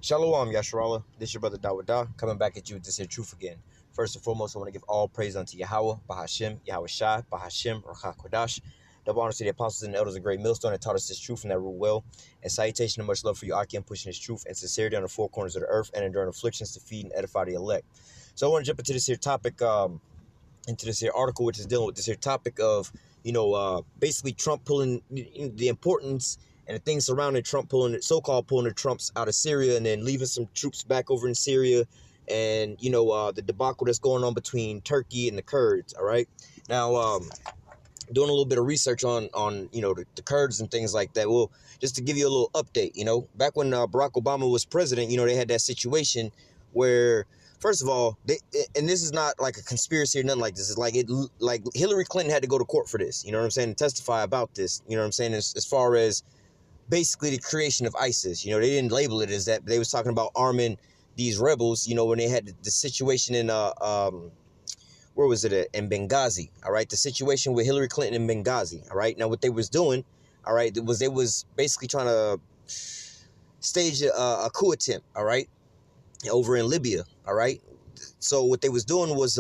Shalom, Yasharallah. This is your brother Dawada, coming back at you with this here truth again. First and foremost, I want to give all praise unto YAHAWAH, BAHASHIM, YAHAWASHI, BAHASHIM, Rakha Kodash. Double honor to the apostles and elders of Great Millstone that taught us this truth and that rule well. And salutation and much love for you, Akim, pushing this truth and sincerity on the four corners of the earth and enduring afflictions to feed and edify the elect. So I want to jump into this here topic, into this here article, which is dealing with this here topic of, basically Trump pulling the importance and the things surrounding Trump so-called pulling the Trumps out of Syria and then leaving some troops back over in Syria, and the debacle that's going on between Turkey and the Kurds. All right, now doing a little bit of research on the Kurds and things like that. Well, just to give you a little update, back when Barack Obama was president, they had that situation where, first of all, and this is not like a conspiracy or nothing like this. It's like Hillary Clinton had to go to court for this. You know what I'm saying? And testify about this. You know what I'm saying? As far as basically the creation of ISIS. They didn't label it as that, but they was talking about arming these rebels, when they had the situation in where was it at? In Benghazi. All right, the situation with Hillary Clinton in Benghazi. All right, now what they was doing, all right, they was basically trying to stage a coup attempt, all right, over in Libya. All right, so what they was doing was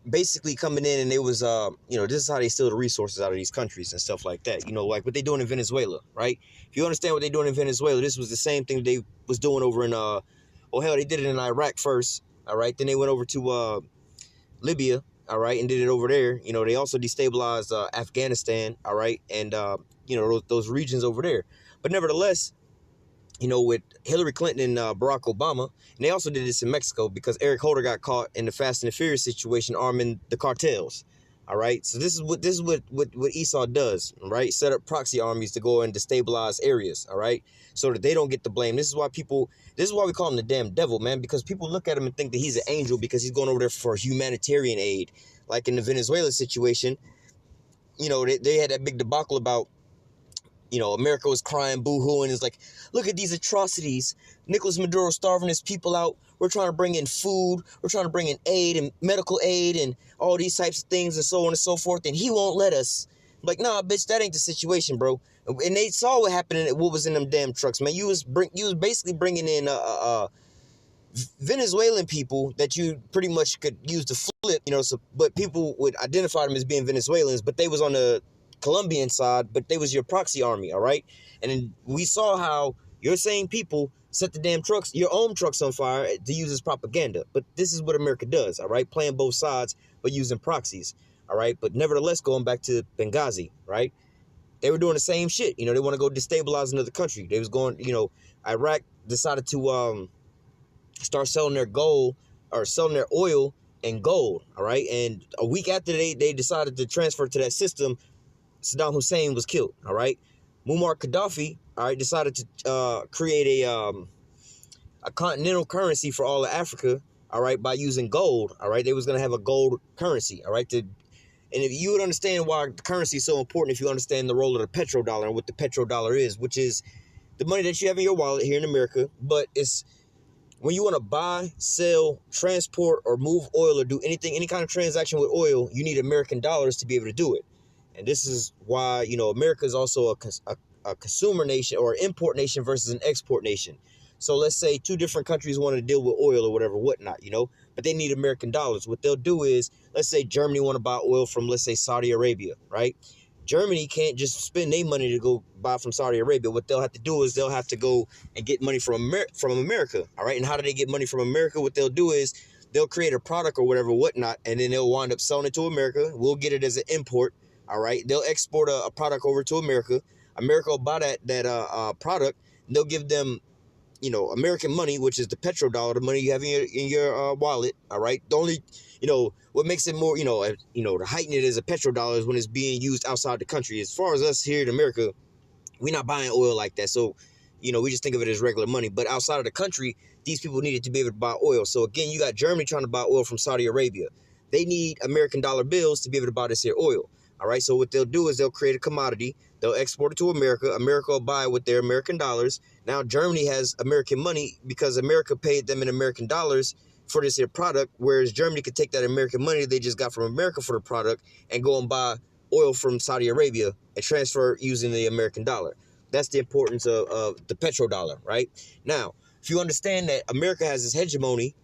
basically coming in, and they was this is how they steal the resources out of these countries and stuff like that, like what they doing in Venezuela, right? If you understand what they doing in Venezuela, this was the same thing they was doing over in they did it in Iraq first, all right, then they went over to Libya, all right, and did it over there. They also destabilized Afghanistan, all right, and those regions over there. But nevertheless, with Hillary Clinton and Barack Obama, and they also did this in Mexico because Eric Holder got caught in the Fast and the Furious situation arming the cartels. All right, so this is what Esau does, right? Set up proxy armies to go and destabilize areas, all right, so that they don't get the blame. This is why we call him the damn devil, man, because people look at him and think that he's an angel because he's going over there for humanitarian aid. Like in the Venezuela situation, they had that big debacle about, America was crying, boo-hooing. It's like, look at these atrocities. Nicolas Maduro starving his people out. We're trying to bring in food. We're trying to bring in aid and medical aid and all these types of things and so on and so forth. And he won't let us. I'm like, nah, bitch, that ain't the situation, bro. And they saw what happened and what was in them damn trucks, man. You was basically bringing in Venezuelan people that you pretty much could use to flip, but people would identify them as being Venezuelans, but they was on the Colombian side, but they was your proxy army, all right? And then we saw how your same people set the damn trucks, your own trucks on fire to use as propaganda. But this is what America does, all right? Playing both sides, but using proxies, all right? But nevertheless, going back to Benghazi, right? They were doing the same shit. They want to go destabilize another country. They was going, Iraq decided to start selling their gold or selling their oil and gold, all right? And a week after they decided to transfer to that system, Saddam Hussein was killed, all right? Muammar Gaddafi, all right, decided to create a continental currency for all of Africa, all right, by using gold, all right? They was going to have a gold currency, all right? And if you would understand why the currency is so important, if you understand the role of the petrodollar and what the petrodollar is, which is the money that you have in your wallet here in America, but it's when you want to buy, sell, transport, or move oil or do anything, any kind of transaction with oil, you need American dollars to be able to do it. And this is why, America is also a consumer nation or import nation versus an export nation. So let's say two different countries want to deal with oil or whatever, whatnot, but they need American dollars. What they'll do is, let's say Germany want to buy oil from, let's say, Saudi Arabia, right? Germany can't just spend their money to go buy from Saudi Arabia. What they'll have to do is they'll have to go and get money from America, all right? And how do they get money from America? What they'll do is they'll create a product or whatever, whatnot, and then they'll wind up selling it to America. We'll get it as an import. All right, they'll export a product over to America. America will buy that product. And they'll give them, American money, which is the petrodollar, the money you have in your wallet. All right, the only, what makes it more, to heighten it as a petrodollar is when it's being used outside the country. As far as us here in America, we're not buying oil like that, so we just think of it as regular money. But outside of the country, these people needed to be able to buy oil. So again, you got Germany trying to buy oil from Saudi Arabia. They need American dollar bills to be able to buy this here oil. All right, so what they'll do is they'll create a commodity. They'll export it to America. America will buy it with their American dollars. Now Germany has American money because America paid them in American dollars for this here product, whereas Germany could take that American money they just got from America for the product and go and buy oil from Saudi Arabia and transfer using the American dollar. That's the importance of the petrodollar, right? Now, if you understand that America has this hegemony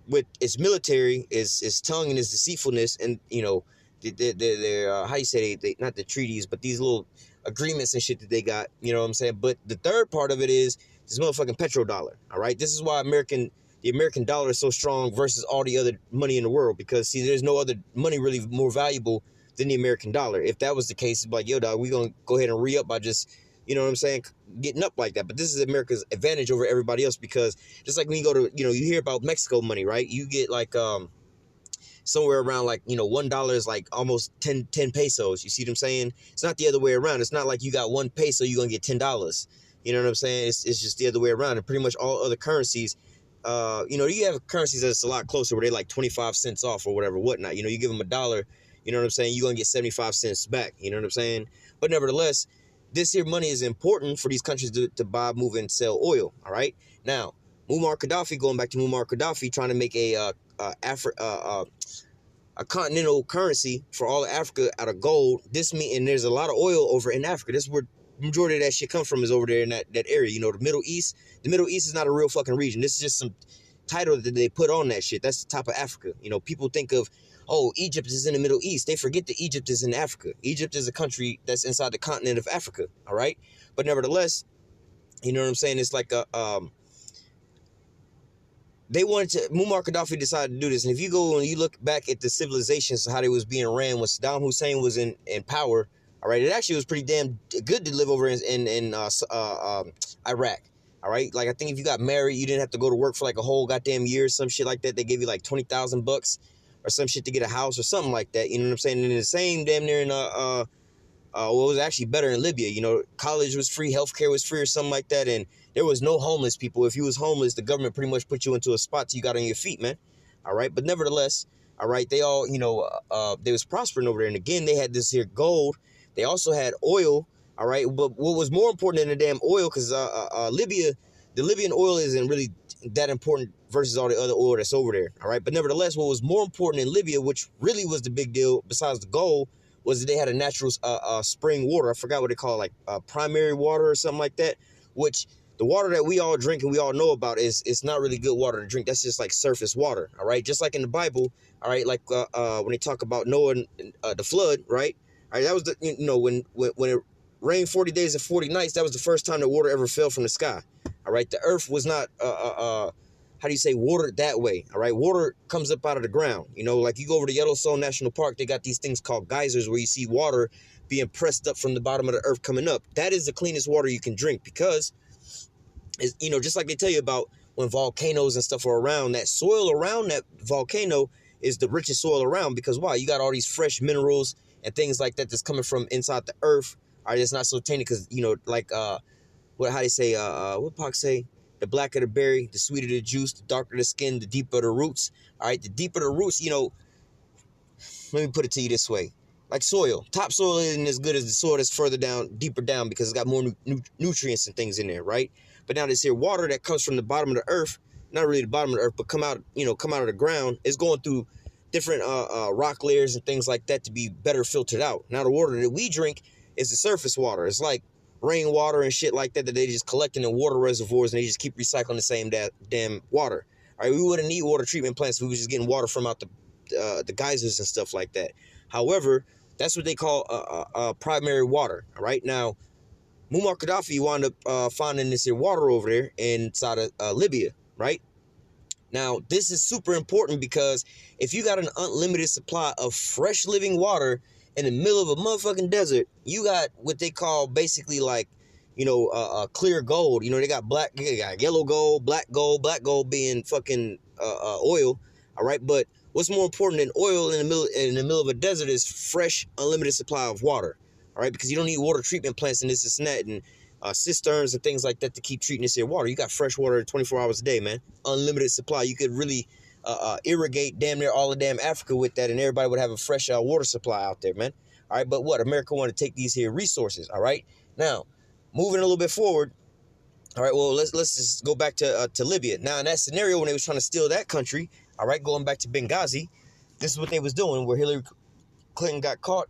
with its military, its tongue and its deceitfulness, and you know, their how you say they not the treaties, but these little agreements and shit that they got. You know what I'm saying? But the third part of it is this motherfucking petrodollar. All right, this is why the American dollar is so strong versus all the other money in the world, because see, there's no other money really more valuable than the American dollar. If that was the case, it's like, yo, dog, we gonna go ahead and re-up by just, you know what I'm saying, getting up like that. But this is America's advantage over everybody else, because just like when you go to, you know, you hear about Mexico money, right? You get like somewhere around like, you know, $1 is like almost 10 pesos. You see what I'm saying? It's not the other way around. It's not like you got 1 peso, you're gonna get $10. You know what I'm saying? It's just the other way around. And pretty much all other currencies, you know, you have currencies that's a lot closer where they're like 25 cents off or whatever, whatnot. You know, you give them $1, you know what I'm saying, you're gonna get 75 cents back. You know what I'm saying? But nevertheless, this here money is important for these countries to buy, move, and sell oil. All right. Now, Muammar Gaddafi, going back to Muammar Gaddafi, trying to make a continental currency for all of Africa out of gold. And there's a lot of oil over in Africa. This is where the majority of that shit comes from, is over there in that area. You know, the Middle East. The Middle East is not a real fucking region. This is just some title that they put on that shit. That's the top of Africa. You know, people think of, oh, Egypt is in the Middle East. They forget that Egypt is in Africa. Egypt is a country that's inside the continent of Africa. All right. But nevertheless, you know what I'm saying? It's like they wanted to, Muammar Gaddafi decided to do this. And if you go and you look back at the civilizations, how they was being ran when Saddam Hussein was in power, all right, it actually was pretty damn good to live over in Iraq. All right, like I think if you got married, you didn't have to go to work for like a whole goddamn year, some shit like that. They gave you like $20,000 or some shit to get a house or something like that. You know what I'm saying? And the same damn near in well, it was actually better in Libya. You know, college was free, healthcare was free or something like that, and there was no homeless people. If you was homeless, the government pretty much put you into a spot till you got on your feet, man. All right, but nevertheless, all right, they all, you know, they was prospering over there, and again, they had this here gold. They also had oil. All right, but what was more important than the damn oil, because Libya, the Libyan oil isn't really that important versus all the other oil that's over there. All right, but nevertheless, what was more important in Libya, which really was the big deal besides the gold, was that they had a natural spring water. I forgot what they call it, like primary water or something like that, which the water that we all drink and we all know about it's not really good water to drink. That's just like surface water. All right, just like in the Bible. All right, like when they talk about Noah and the flood, right? All right, that was the, you know, when it rained 40 days and 40 nights, that was the first time that water ever fell from the sky. All right, the earth was not how do you say, watered that way. All right, water comes up out of the ground. You know, like you go over to Yellowstone National Park, they got these things called geysers where you see water being pressed up from the bottom of the earth coming up. That is the cleanest water you can drink, because it's, you know, just like they tell you about when volcanoes and stuff are around, that soil around that volcano is the richest soil around, because why? You got all these fresh minerals and things like that that's coming from inside the earth. All right, it's not so tainted, because, you know, like how they say, what Pac say? The blacker the berry, the sweeter the juice, the darker the skin, the deeper the roots. All right, the deeper the roots, you know, let me put it to you this way. Like soil, topsoil isn't as good as the soil that's further down, deeper down, because it's got more nutrients and things in there, right? But now this here water that comes from the bottom of the earth, not really the bottom of the earth, but come out of the ground, is going through different rock layers and things like that to be better filtered out. Now the water that we drink is the surface water. It's like rainwater and shit like that they just collecting in water reservoirs, and they just keep recycling the same damn water. All right, we wouldn't need water treatment plants if we was just getting water from out the geysers and stuff like that. However, that's what they call primary water. All right, now Muammar Gaddafi wound up finding this here water over there inside of Libya, right? Now, this is super important, because if you got an unlimited supply of fresh living water in the middle of a motherfucking desert, you got what they call basically like, you know, clear gold. You know, they got yellow gold, black gold being fucking oil. All right, but what's more important than oil in the middle of a desert is fresh, unlimited supply of water. All right, because you don't need water treatment plants and this and that, and cisterns and things like that to keep treating this here water. You got fresh water 24 hours a day, man. Unlimited supply. You could really irrigate damn near all of damn Africa with that, and everybody would have a fresh water supply out there, man. All right, but what? America want to take these here resources. All right, now moving a little bit forward. All right, well, let's just go back to Libya. Now, in that scenario, when they was trying to steal that country, all right, going back to Benghazi, this is what they was doing, where Hillary Clinton got caught.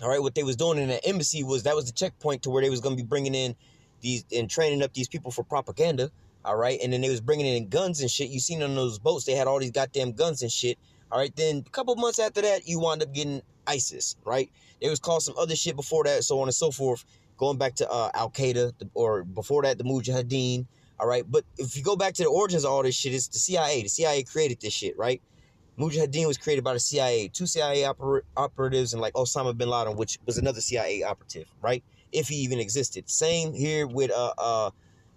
All right, what they was doing in the embassy was, that was the checkpoint to where they was going to be bringing in these and training up these people for propaganda. All right, and then they was bringing in guns and shit. You seen on those boats, they had all these goddamn guns and shit. All right, then a couple months after that, you wound up getting ISIS, right? They was called some other shit before that, so on and so forth. Going back to Al Qaeda, or before that, the Mujahideen. All right, but if you go back to the origins of all this shit, it's the CIA. The CIA created this shit, right? Mujahideen was created by the CIA. Two CIA operatives and like Osama bin Laden, which was another CIA operative, right? If he even existed. Same here with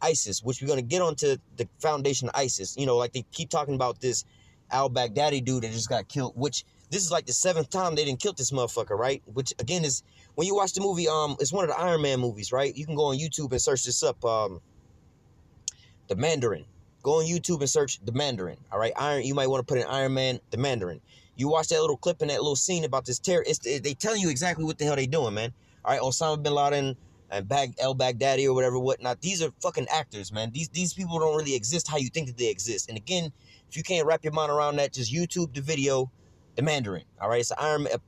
ISIS, which we're going to get onto the foundation of ISIS. You know, like they keep talking about this al-Baghdadi dude that just got killed, which this is like the 7th time they didn't kill this motherfucker, right? Which again is, when you watch the movie, it's one of the Iron Man movies, right? You can go on YouTube and search this up, the Mandarin. Go on YouTube and search the Mandarin, all right? You might want to put in Iron Man, the Mandarin. You watch that little clip and that little scene about this terrorist, they tell you exactly what the hell they doing, man. All right, Osama bin Laden and al-Baghdadi or whatever, whatnot. These are fucking actors, man. These people don't really exist how you think that they exist. And again, if you can't wrap your mind around that, just YouTube the video, the Mandarin. All right, it's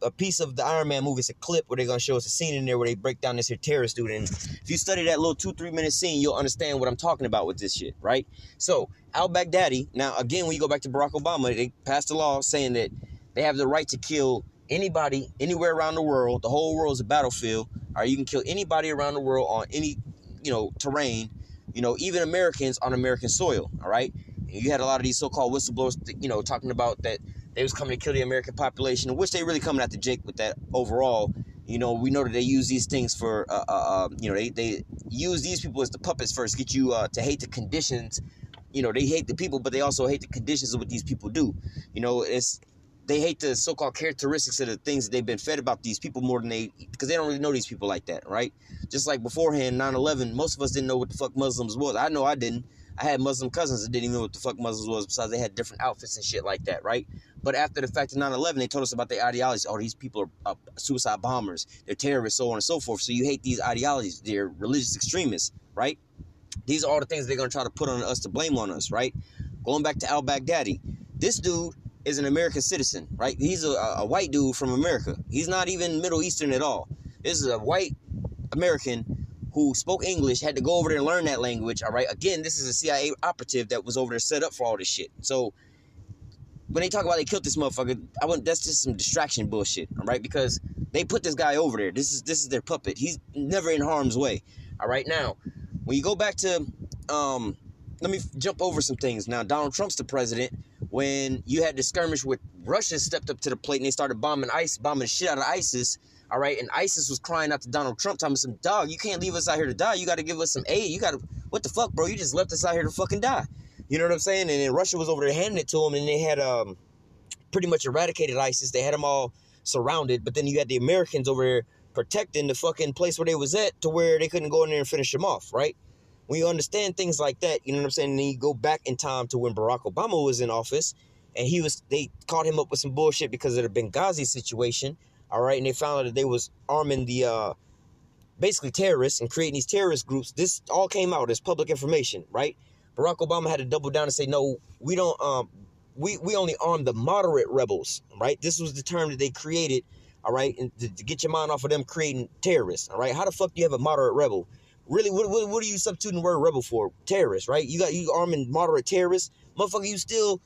a piece of the Iron Man movie. It's a clip where they're gonna show us a scene in there where they break down this here terrorist dude. And if you study that little 2-3 minute scene, you'll understand what I'm talking about with this shit, right? So al-Baghdadi. Now again, when you go back to Barack Obama, they passed a law saying that they have the right to kill anybody anywhere around the world. The whole world is a battlefield. All right, you can kill anybody around the world on any, terrain. Even Americans on American soil. All right, and you had a lot of these so-called whistleblowers, talking about that they was coming to kill the American population, which they really coming after Jake with that overall. We know that they use these things for, they use these people as the puppets first, get you to hate the conditions. They hate the people, but they also hate the conditions of what these people do. They hate the so-called characteristics of the things that they've been fed about these people more than because they don't really know these people like that, right? Just like beforehand, 9/11, most of us didn't know what the fuck Muslims was. I know I didn't. I had Muslim cousins that didn't even know what the fuck Muslims was, besides they had different outfits and shit like that, right? But after the fact of 9/11, they told us about their ideologies. Oh, these people are suicide bombers. They're terrorists, so on and so forth. So you hate these ideologies. They're religious extremists, right? These are all the things they're going to try to put on us to blame on us, right? Going back to al-Baghdadi. This dude is an American citizen, right? He's a white dude from America. He's not even Middle Eastern at all. This is a white American who spoke English, had to go over there and learn that language, all right? Again, this is a CIA operative that was over there set up for all this shit. So when they talk about they killed this motherfucker, that's just some distraction bullshit, all right? Because they put this guy over there. This is their puppet. He's never in harm's way, all right? Now, when you go back to, let me jump over some things. Now, Donald Trump's the president. When you had the skirmish with Russia stepped up to the plate and they started bombing the shit out of ISIS, all right? And ISIS was crying out to Donald Trump, telling him, dog, you can't leave us out here to die. You got to give us some aid. What the fuck, bro? You just left us out here to fucking die. You know what I'm saying? And then Russia was over there handing it to him, and they had pretty much eradicated ISIS. They had them all surrounded, but then you had the Americans over there protecting the fucking place where they was at to where they couldn't go in there and finish them off, right? When you understand things like that, you know what I'm saying? And then you go back in time to when Barack Obama was in office, and they caught him up with some bullshit because of the Benghazi situation, all right? And they found out that they was arming the, basically terrorists and creating these terrorist groups. This all came out as public information, right? Barack Obama had to double down and say, no, we don't, we only arm the moderate rebels, right? This was the term that they created, all right? And to get your mind off of them creating terrorists, all right? How the fuck do you have a moderate rebel? Really, what are you substituting the word rebel for? Terrorists, right? You arming moderate terrorists, motherfucker. You still,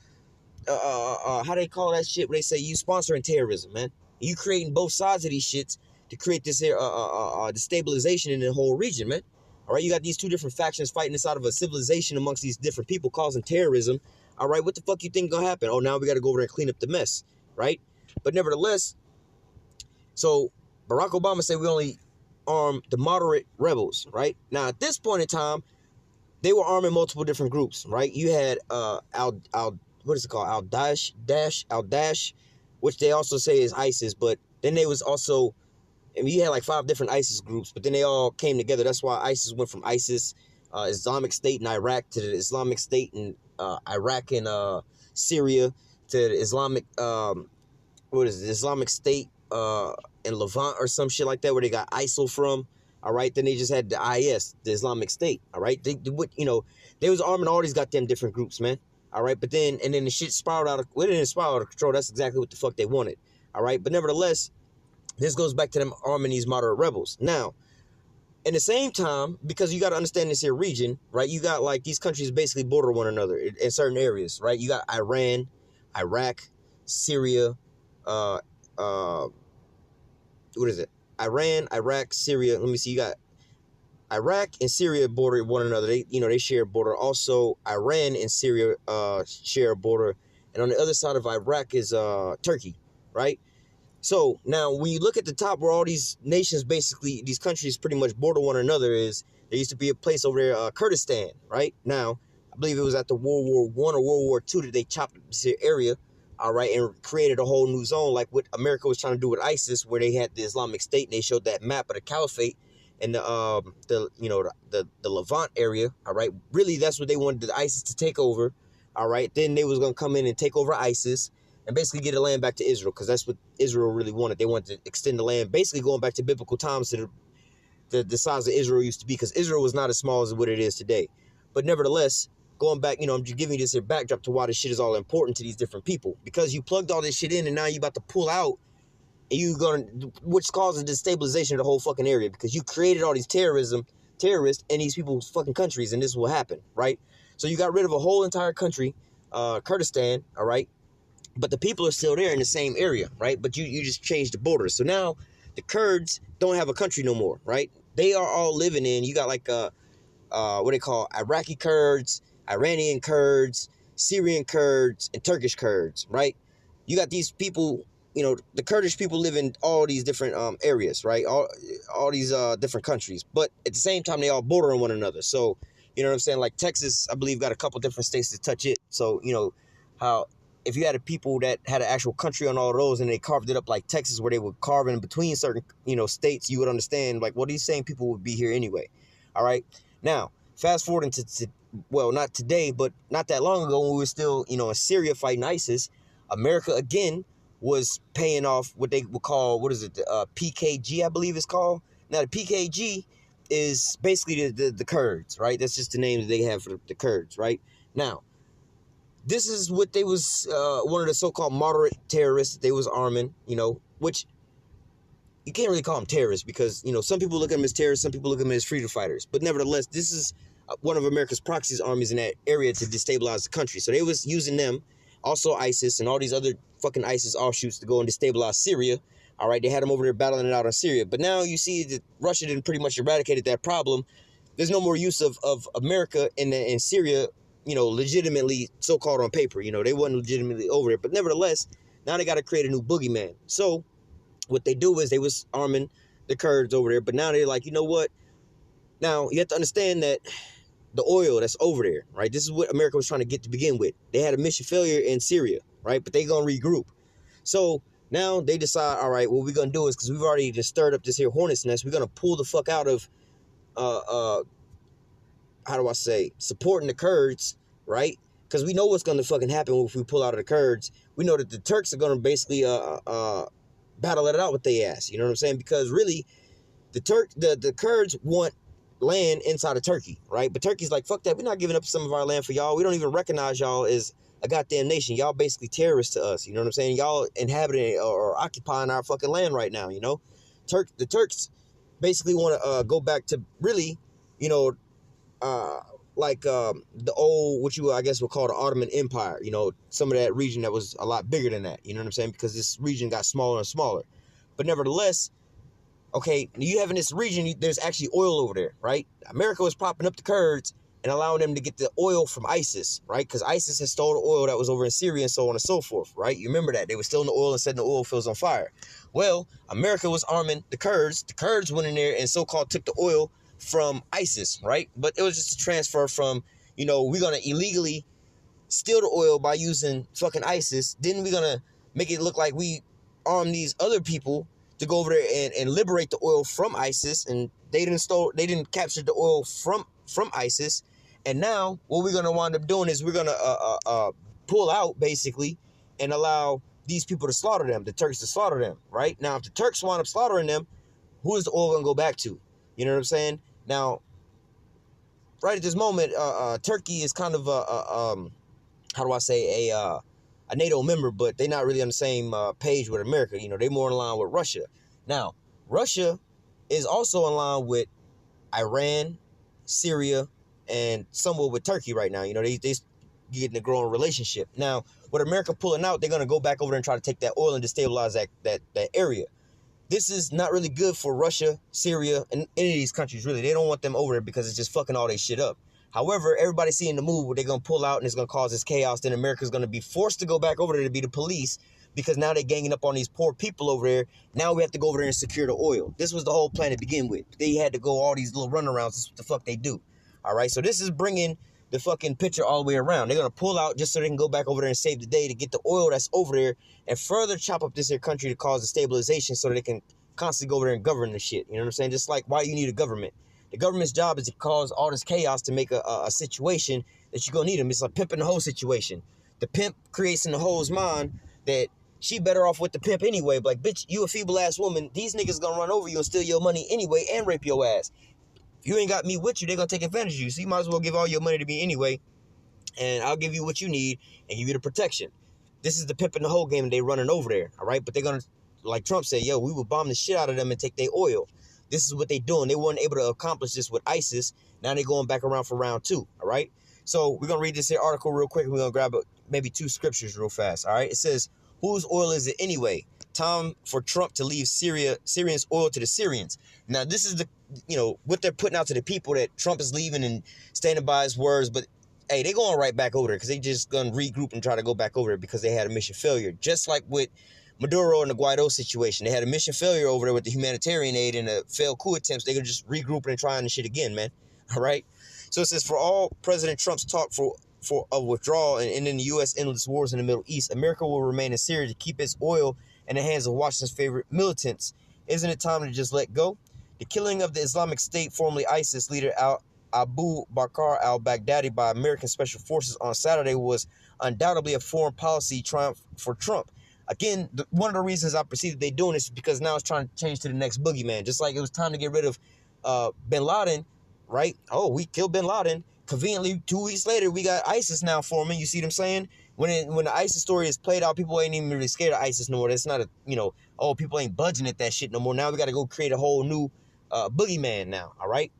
how they call that shit? Where they say you sponsoring terrorism, man. You creating both sides of these shits to create this destabilization in the whole region, man. All right, you got these two different factions fighting inside of a civilization amongst these different people causing terrorism. All right, what the fuck you think gonna happen? Oh, now we got to go over there and clean up the mess, right? But nevertheless, so Barack Obama said we only arm the moderate rebels, right? Now, at this point in time, they were arming multiple different groups, right? You had what is it called? Al-Daesh, which they also say is ISIS, but then they was also, I mean, you had like 5 different ISIS groups, but then they all came together. That's why ISIS went from ISIS, Islamic State in Iraq, to the Islamic State in Iraq and Syria, to the Islamic, Islamic State in Levant or some shit like that, where they got ISIL from. All right, then they just had the IS, the Islamic State. All right, they was arming all these goddamn different groups, man. All right, but then the shit spiraled out of, well, it didn't spiral out of control. That's exactly what the fuck they wanted. All right, but nevertheless, this goes back to them arming these moderate rebels. Now, In the same time, because you got to understand this here region, right? You got like these countries basically border one another in certain areas, right? You got Iran, Iraq, Syria, uh, what is it? Iran, Iraq, Syria. Let me see. You got Iraq and Syria border one another. They share a border. Also, Iran and Syria share a border. And on the other side of Iraq is Turkey, right? So now when you look at the top where all these nations, basically these countries pretty much border one another, is there used to be a place over there, Kurdistan, right? Now, I believe it was after World War I or World War II that they chopped up this area, all right, and created a whole new zone like what America was trying to do with ISIS, where they had the Islamic State and they showed that map of the caliphate and the Levant area, all right. Really, that's what they wanted the ISIS to take over, all right. Then they was gonna come in and take over ISIS and basically get the land back to Israel, because that's what Israel really wanted. They wanted to extend the land, basically going back to biblical times, to the size of Israel used to be, because Israel was not as small as what it is today. But nevertheless, going back, I'm just giving you this here backdrop to why this shit is all important to these different people, because you plugged all this shit in and now you about to pull out, and which causes destabilization of the whole fucking area, because you created all these terrorists in these people's fucking countries, and this will happen, right? So you got rid of a whole entire country, Kurdistan, all right? But the people are still there in the same area, right? But you just changed the borders. So now the Kurds don't have a country no more, right? They are all living in, you got like what they call Iraqi Kurds, Iranian Kurds, Syrian Kurds, and Turkish Kurds, right? You got these people, the Kurdish people live in all these different areas, right? All these different countries. But at the same time, they all border on one another. So, you know what I'm saying? Like Texas, I believe, got a couple different states to touch it. So, how if you had a people that had an actual country on all of those and they carved it up like Texas, where they would carve in between certain, states, you would understand, like, well, these same people would be here anyway. All right. Now, fast forward into, well, not today, but not that long ago when we were still, in Syria fighting ISIS, America, again, was paying off what they would call, PKG, I believe it's called. Now, the PKG is basically the Kurds, right? That's just the name that they have for the Kurds, right? Now, this is what they was, one of the so-called moderate terrorists they was arming, which you can't really call them terrorists, because, some people look at them as terrorists, some people look at them as freedom fighters. But nevertheless, this is one of America's proxy armies in that area to destabilize the country. So they was using them, also ISIS and all these other fucking ISIS offshoots, to go and destabilize Syria. All right, they had them over there battling it out in Syria. But now you see that Russia didn't pretty much eradicated that problem. There's no more use of America in Syria, legitimately so-called on paper. They wasn't legitimately over there. But nevertheless, now they got to create a new boogeyman. So what they do is they was arming the Kurds over there. But now they're like, you know what? Now you have to understand that the oil that's over there, right? This is what America was trying to get to begin with. They had a mission failure in Syria, right? But they going to regroup. So now they decide, all right, what we're going to do is, because we've already just stirred up this here hornet's nest, we're going to pull the fuck out of, supporting the Kurds, right? Because we know what's going to fucking happen if we pull out of the Kurds. We know that the Turks are going to basically battle it out with their ass. You know what I'm saying? Because really, the Kurds want land inside of Turkey, right? But Turkey's like, fuck that. We're not giving up some of our land for y'all. We don't even recognize y'all as a goddamn nation. Y'all basically terrorists to us. You know what I'm saying? Y'all inhabiting or occupying our fucking land right now, The Turks basically want to go back to really, the old, what you, I guess, would call the Ottoman Empire. Some of that region that was a lot bigger than that. You know what I'm saying? Because this region got smaller and smaller. But nevertheless, okay, you have in this region, there's actually oil over there, right? America was propping up the Kurds and allowing them to get the oil from ISIS, right? Because ISIS had stole the oil that was over in Syria and so on and so forth, right? You remember that. They were stealing the oil and setting the oil fields on fire. Well, America was arming the Kurds. The Kurds went in there and so-called took the oil from ISIS, right? But it was just a transfer from, we're going to illegally steal the oil by using fucking ISIS. Then we're going to make it look like we arm these other people to go over there and liberate the oil from ISIS, and they didn't capture the oil from ISIS. And now what we're gonna wind up doing is we're gonna pull out basically and allow these people to slaughter them, the Turks to slaughter them, right? Now if the Turks wind up slaughtering them, who is the oil gonna go back to? You know what I'm saying? Now, right at this moment, Turkey is kind of a NATO member, but they're not really on the same page with America. They're more in line with Russia. Now, Russia is also in line with Iran, Syria, and somewhat with Turkey right now. You know, they getting a growing relationship. Now, with America pulling out, they're going to go back over there and try to take that oil and destabilize that area. This is not really good for Russia, Syria, and any of these countries, really. They don't want them over there because it's just fucking all their shit up. However, everybody's seeing the move where they're going to pull out and it's going to cause this chaos. Then America's going to be forced to go back over there to be the police because now they're ganging up on these poor people over there. Now we have to go over there and secure the oil. This was the whole plan to begin with. They had to go all these little runarounds. This is what the fuck they do. All right, so this is bringing the fucking picture all the way around. They're going to pull out just so they can go back over there and save the day to get the oil that's over there and further chop up this here country to cause a stabilization so they can constantly go over there and govern the shit. You know what I'm saying? Just like why you need a government. The government's job is to cause all this chaos to make a situation that you're going to need them. It's like pimp in the hoe situation. The pimp creates in the hoe's mind that she better off with the pimp anyway. But like, bitch, you a feeble-ass woman. These niggas going to run over you and steal your money anyway and rape your ass. If you ain't got me with you, they're going to take advantage of you. So you might as well give all your money to me anyway. And I'll give you what you need and give you the protection. This is the pimp in the hoe game and they running over there. All right? But they're going to, like Trump said, yo, we will bomb the shit out of them and take their oil. This is what they doing. They weren't able to accomplish this with ISIS. Now they're going back around for round 2. All right? So we're going to read this here article real quick. We're going to grab maybe 2 scriptures real fast. All right? It says, whose oil is it anyway? Time for Trump to leave Syrians oil to the Syrians. Now, this is the, you know, what they're putting out to the people that Trump is leaving and standing by his words. But, hey, they're going right back over there because they just going to regroup and try to go back over there because they had a mission failure. Just like with Maduro and the Guaido situation. They had a mission failure over there with the humanitarian aid and the failed coup attempts. They could just regroup and try the shit again, man. All right? So it says, for all President Trump's talk for withdrawal and ending the U.S. endless wars in the Middle East, America will remain in Syria to keep its oil in the hands of Washington's favorite militants. Isn't it time to just let go? The killing of the Islamic State, formerly ISIS leader Abu Bakr al-Baghdadi by American Special Forces on Saturday was undoubtedly a foreign policy triumph for Trump. Again, one of the reasons I perceive that they're doing this is because now it's trying to change to the next boogeyman. Just like it was time to get rid of bin Laden, right? Oh, we killed bin Laden. Conveniently, 2 weeks later, we got ISIS now forming. You see what I'm saying? When the ISIS story is played out, people ain't even really scared of ISIS no more. That's not a, you know, oh, people ain't budging at that shit no more. Now we got to go create a whole new boogeyman now, all right?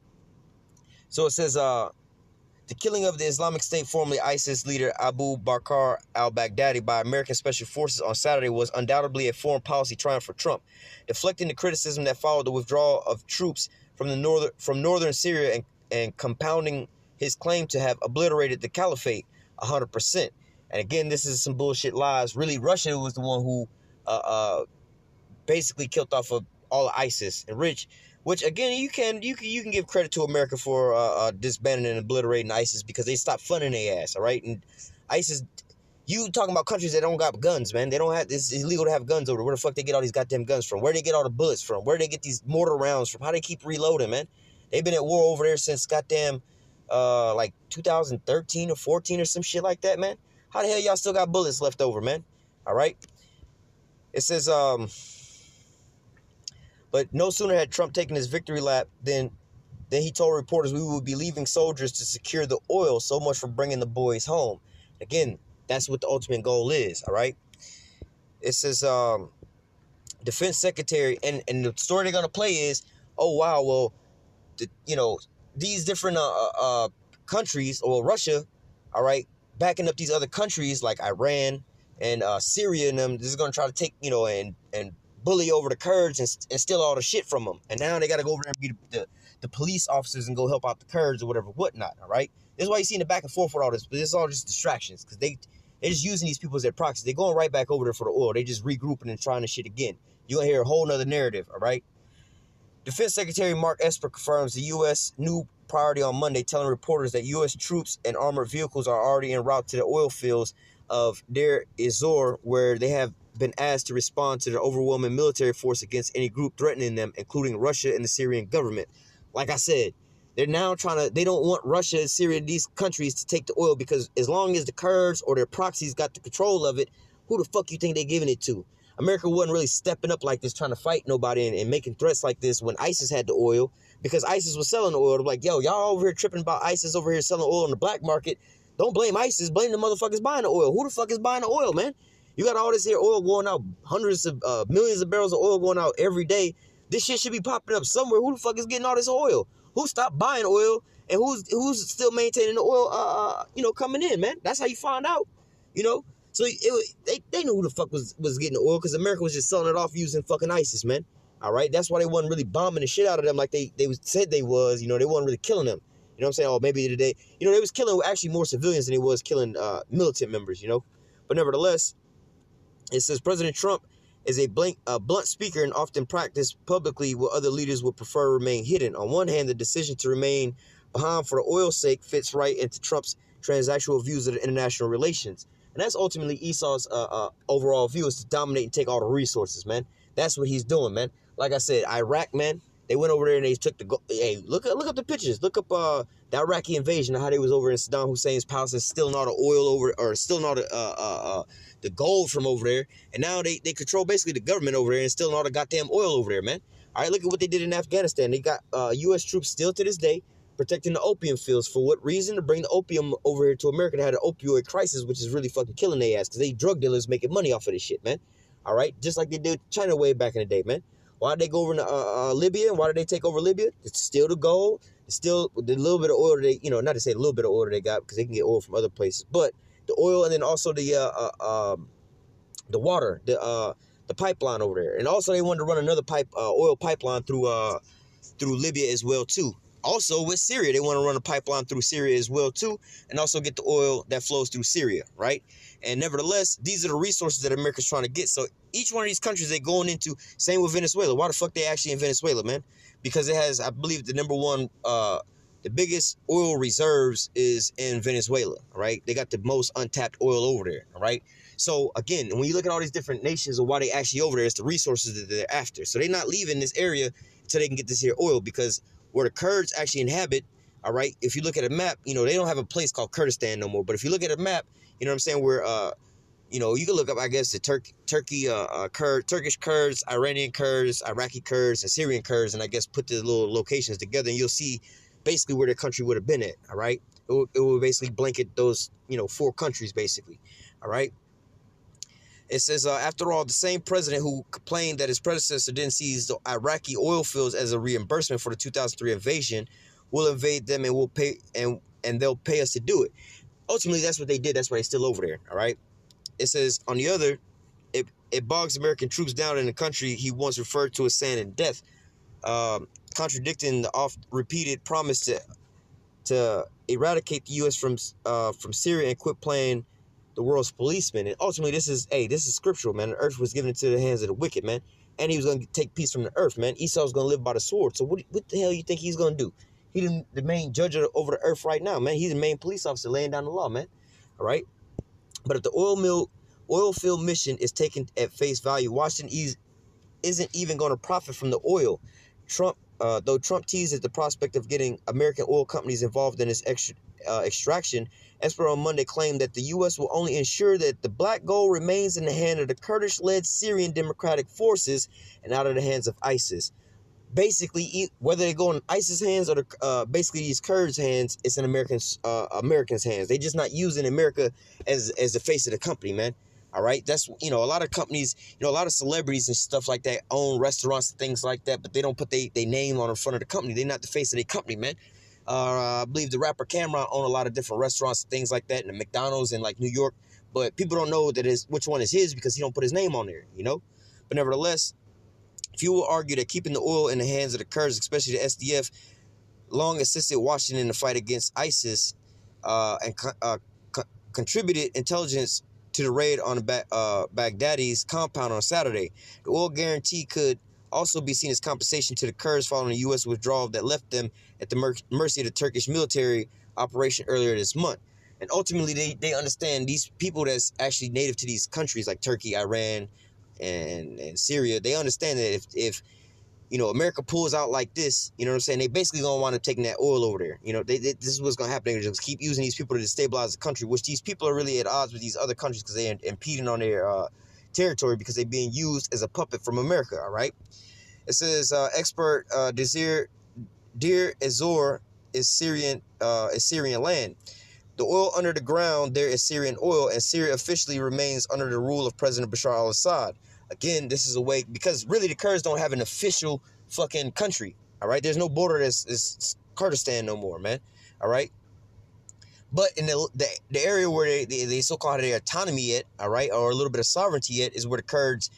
So it says, the killing of the Islamic State, formerly ISIS leader Abu Bakr al-Baghdadi by American Special Forces on Saturday was undoubtedly a foreign policy triumph for Trump, deflecting the criticism that followed the withdrawal of troops from northern Syria and compounding his claim to have obliterated the caliphate 100%. And again, this is some bullshit lies. Really, Russia was the one who basically killed off of all of ISIS and which again, you can give credit to America for disbanding and obliterating ISIS because they stopped funding their ass, all right? And ISIS, you talking about countries that don't got guns, man. They don't have, it's illegal to have guns over there. Where the fuck they get all these goddamn guns from? Where they get all the bullets from? Where they get these mortar rounds from? How they keep reloading, man? They've been at war over there since goddamn like 2013 or 14 or some shit like that, man. How the hell y'all still got bullets left over, man? All right. It says, but no sooner had Trump taken his victory lap than he told reporters we would be leaving soldiers to secure the oil. So much for bringing the boys home. Again, that's what the ultimate goal is, all right? It says, Defense Secretary, and the story they're going to play is, oh, wow, well, you know, these different countries, or Russia, all right, backing up these other countries like Iran and Syria and them, this is going to try to take, you know, and bully over the Kurds and steal all the shit from them. And now they got to go over there and be the police officers and go help out the Kurds or whatever, whatnot, all right? This is why you see in the back and forth with all this, but it's all just distractions because they're just using these people as their proxies. They're going right back over there for the oil. They just regrouping and trying the shit again. You're going to hear a whole nother narrative, all right? Defense Secretary Mark Esper confirms the U.S. new priority on Monday, telling reporters that U.S. troops and armored vehicles are already en route to the oil fields of Deir ez-Zor, where they have been asked to respond to the overwhelming military force against any group threatening them, including Russia and the Syrian government. Like I said, they're now they don't want Russia and Syria, these countries, to take the oil because as long as the Kurds or their proxies got the control of it, who the fuck you think they're giving it to? America wasn't really stepping up like this, trying to fight nobody and making threats like this when ISIS had the oil, because ISIS was selling the oil. They're like, yo, y'all over here tripping about ISIS over here selling oil in the black market. Don't blame ISIS, blame the motherfuckers buying the oil. Who the fuck is buying the oil, man? You got all this here oil going out, hundreds of millions of barrels of oil going out every day. This shit should be popping up somewhere. Who the fuck is getting all this oil? who stopped buying oil and who's still maintaining the oil, you know, coming in, man. That's how you find out, you know. So they knew who the fuck was getting the oil because America was just selling it off using fucking ISIS, man. All right, that's why they wasn't really bombing the shit out of them like they said they was. You know, they wasn't really killing them. You know what I'm saying? Oh, maybe today, you know, they was killing actually more civilians than they was killing militant members, you know. But nevertheless, it says President Trump is a blunt speaker and often practiced publicly what other leaders would prefer to remain hidden. On one hand, the decision to remain behind for the oil's sake fits right into Trump's transactional views of the international relations. And that's ultimately Esau's overall view, is to dominate and take all the resources, man. That's what he's doing, man. Like I said, Iraq, man, they went over there and they took the hey, look up the pictures. Look up the Iraqi invasion and how they was over in Saddam Hussein's palace and stealing all the oil over, or stealing all the gold from over there. And now they control basically the government over there and stealing all the goddamn oil over there, man. All right, look at what they did in Afghanistan. They got U.S. troops still to this day protecting the opium fields. For what reason? To bring the opium over here to America. They had an opioid crisis, which is really fucking killing their ass because they drug dealers making money off of this shit, man. All right, just like they did China way back in the day, man. Why did they go over to Libya? Why did they take over Libya? It's still the gold. It's still the little bit of oil they, you know, not to say a little bit of oil they got because they can get oil from other places, but the oil and then also the water, the pipeline over there, and also they wanted to run another oil pipeline through Libya as well too. Also with Syria, they want to run a pipeline through Syria as well too, and also get the oil that flows through Syria, right? And nevertheless, these are the resources that America's trying to get. So each one of these countries they're going into, same with Venezuela. Why the fuck they actually in Venezuela, man? Because it has, I believe, the number one, the biggest oil reserves is in Venezuela, right? They got the most untapped oil over there, all right? So again, when you look at all these different nations and why they actually over there, it's the resources that they're after. So they're not leaving this area until they can get this here oil, because where the Kurds actually inhabit, all right, if you look at a map, you know, they don't have a place called Kurdistan no more. But if you look at a map, you know what I'm saying, where, you know, you can look up, I guess, the Turkish Kurds, Iranian Kurds, Iraqi Kurds, and Syrian Kurds, and I guess put the little locations together, and you'll see basically where the country would have been at, all right? It would basically blanket those, you know, 4 countries, basically, all right? It says, after all, the same president who complained that his predecessor didn't seize the Iraqi oil fields as a reimbursement for the 2003 invasion will invade them and will pay, and they'll pay us to do it. Ultimately, that's what they did. That's why they're still over there, all right? It says, on the other, it bogs American troops down in the country he once referred to as sand and death, contradicting the oft-repeated promise to eradicate the U.S. from Syria and quit playing the world's policeman. And ultimately, this is scriptural, man. The earth was given into the hands of the wicked, man. And he was going to take peace from the earth, man. Esau's going to live by the sword. So what the hell you think he's going to do? He's the main judge over the earth right now, man. He's the main police officer laying down the law, man. All right? But if the oil field mission is taken at face value, Washington isn't even going to profit from the oil. Though Trump teased at the prospect of getting American oil companies involved in its extraction, Esper on Monday claimed that the U.S. will only ensure that the black gold remains in the hand of the Kurdish-led Syrian Democratic Forces and out of the hands of ISIS. Basically, whether they go in ISIS hands or basically these Kurds' hands, it's in Americans' hands. They're just not using America as the face of the company, man. All right, that's, you know, a lot of companies, you know, a lot of celebrities and stuff like that own restaurants and things like that, but they don't put their name on in front of the company. They're not the face of their company, man. I believe the rapper Cameron own a lot of different restaurants and things like that, and the McDonald's in like New York, but people don't know that which one is his because he don't put his name on there, you know. But nevertheless, few will argue that keeping the oil in the hands of the Kurds, especially the SDF, long assisted Washington in the fight against ISIS and contributed intelligence to the raid on Baghdadi's compound on Saturday. The oil guarantee could also be seen as compensation to the Kurds following the U.S. withdrawal that left them at the mercy of the Turkish military operation earlier this month. And ultimately, they understand these people that's actually native to these countries like Turkey, Iran, and Syria. They understand that if you know, America pulls out like this, you know what I'm saying, they basically gonna want to take that oil over there. You know, this is what's gonna happen. They just keep using these people to destabilize the country, which these people are really at odds with these other countries because they're impeding on their territory because they're being used as a puppet from America. All right. It says expert Deir Ezor is Syrian land. The oil under the ground there is Syrian oil, and Syria officially remains under the rule of President Bashar al-Assad. Again, this is a way, because really the Kurds don't have an official fucking country, all right? There's no border that's Kurdistan no more, man. All right. But in the area where they so-called their autonomy at, all right, or a little bit of sovereignty at, is where the Kurds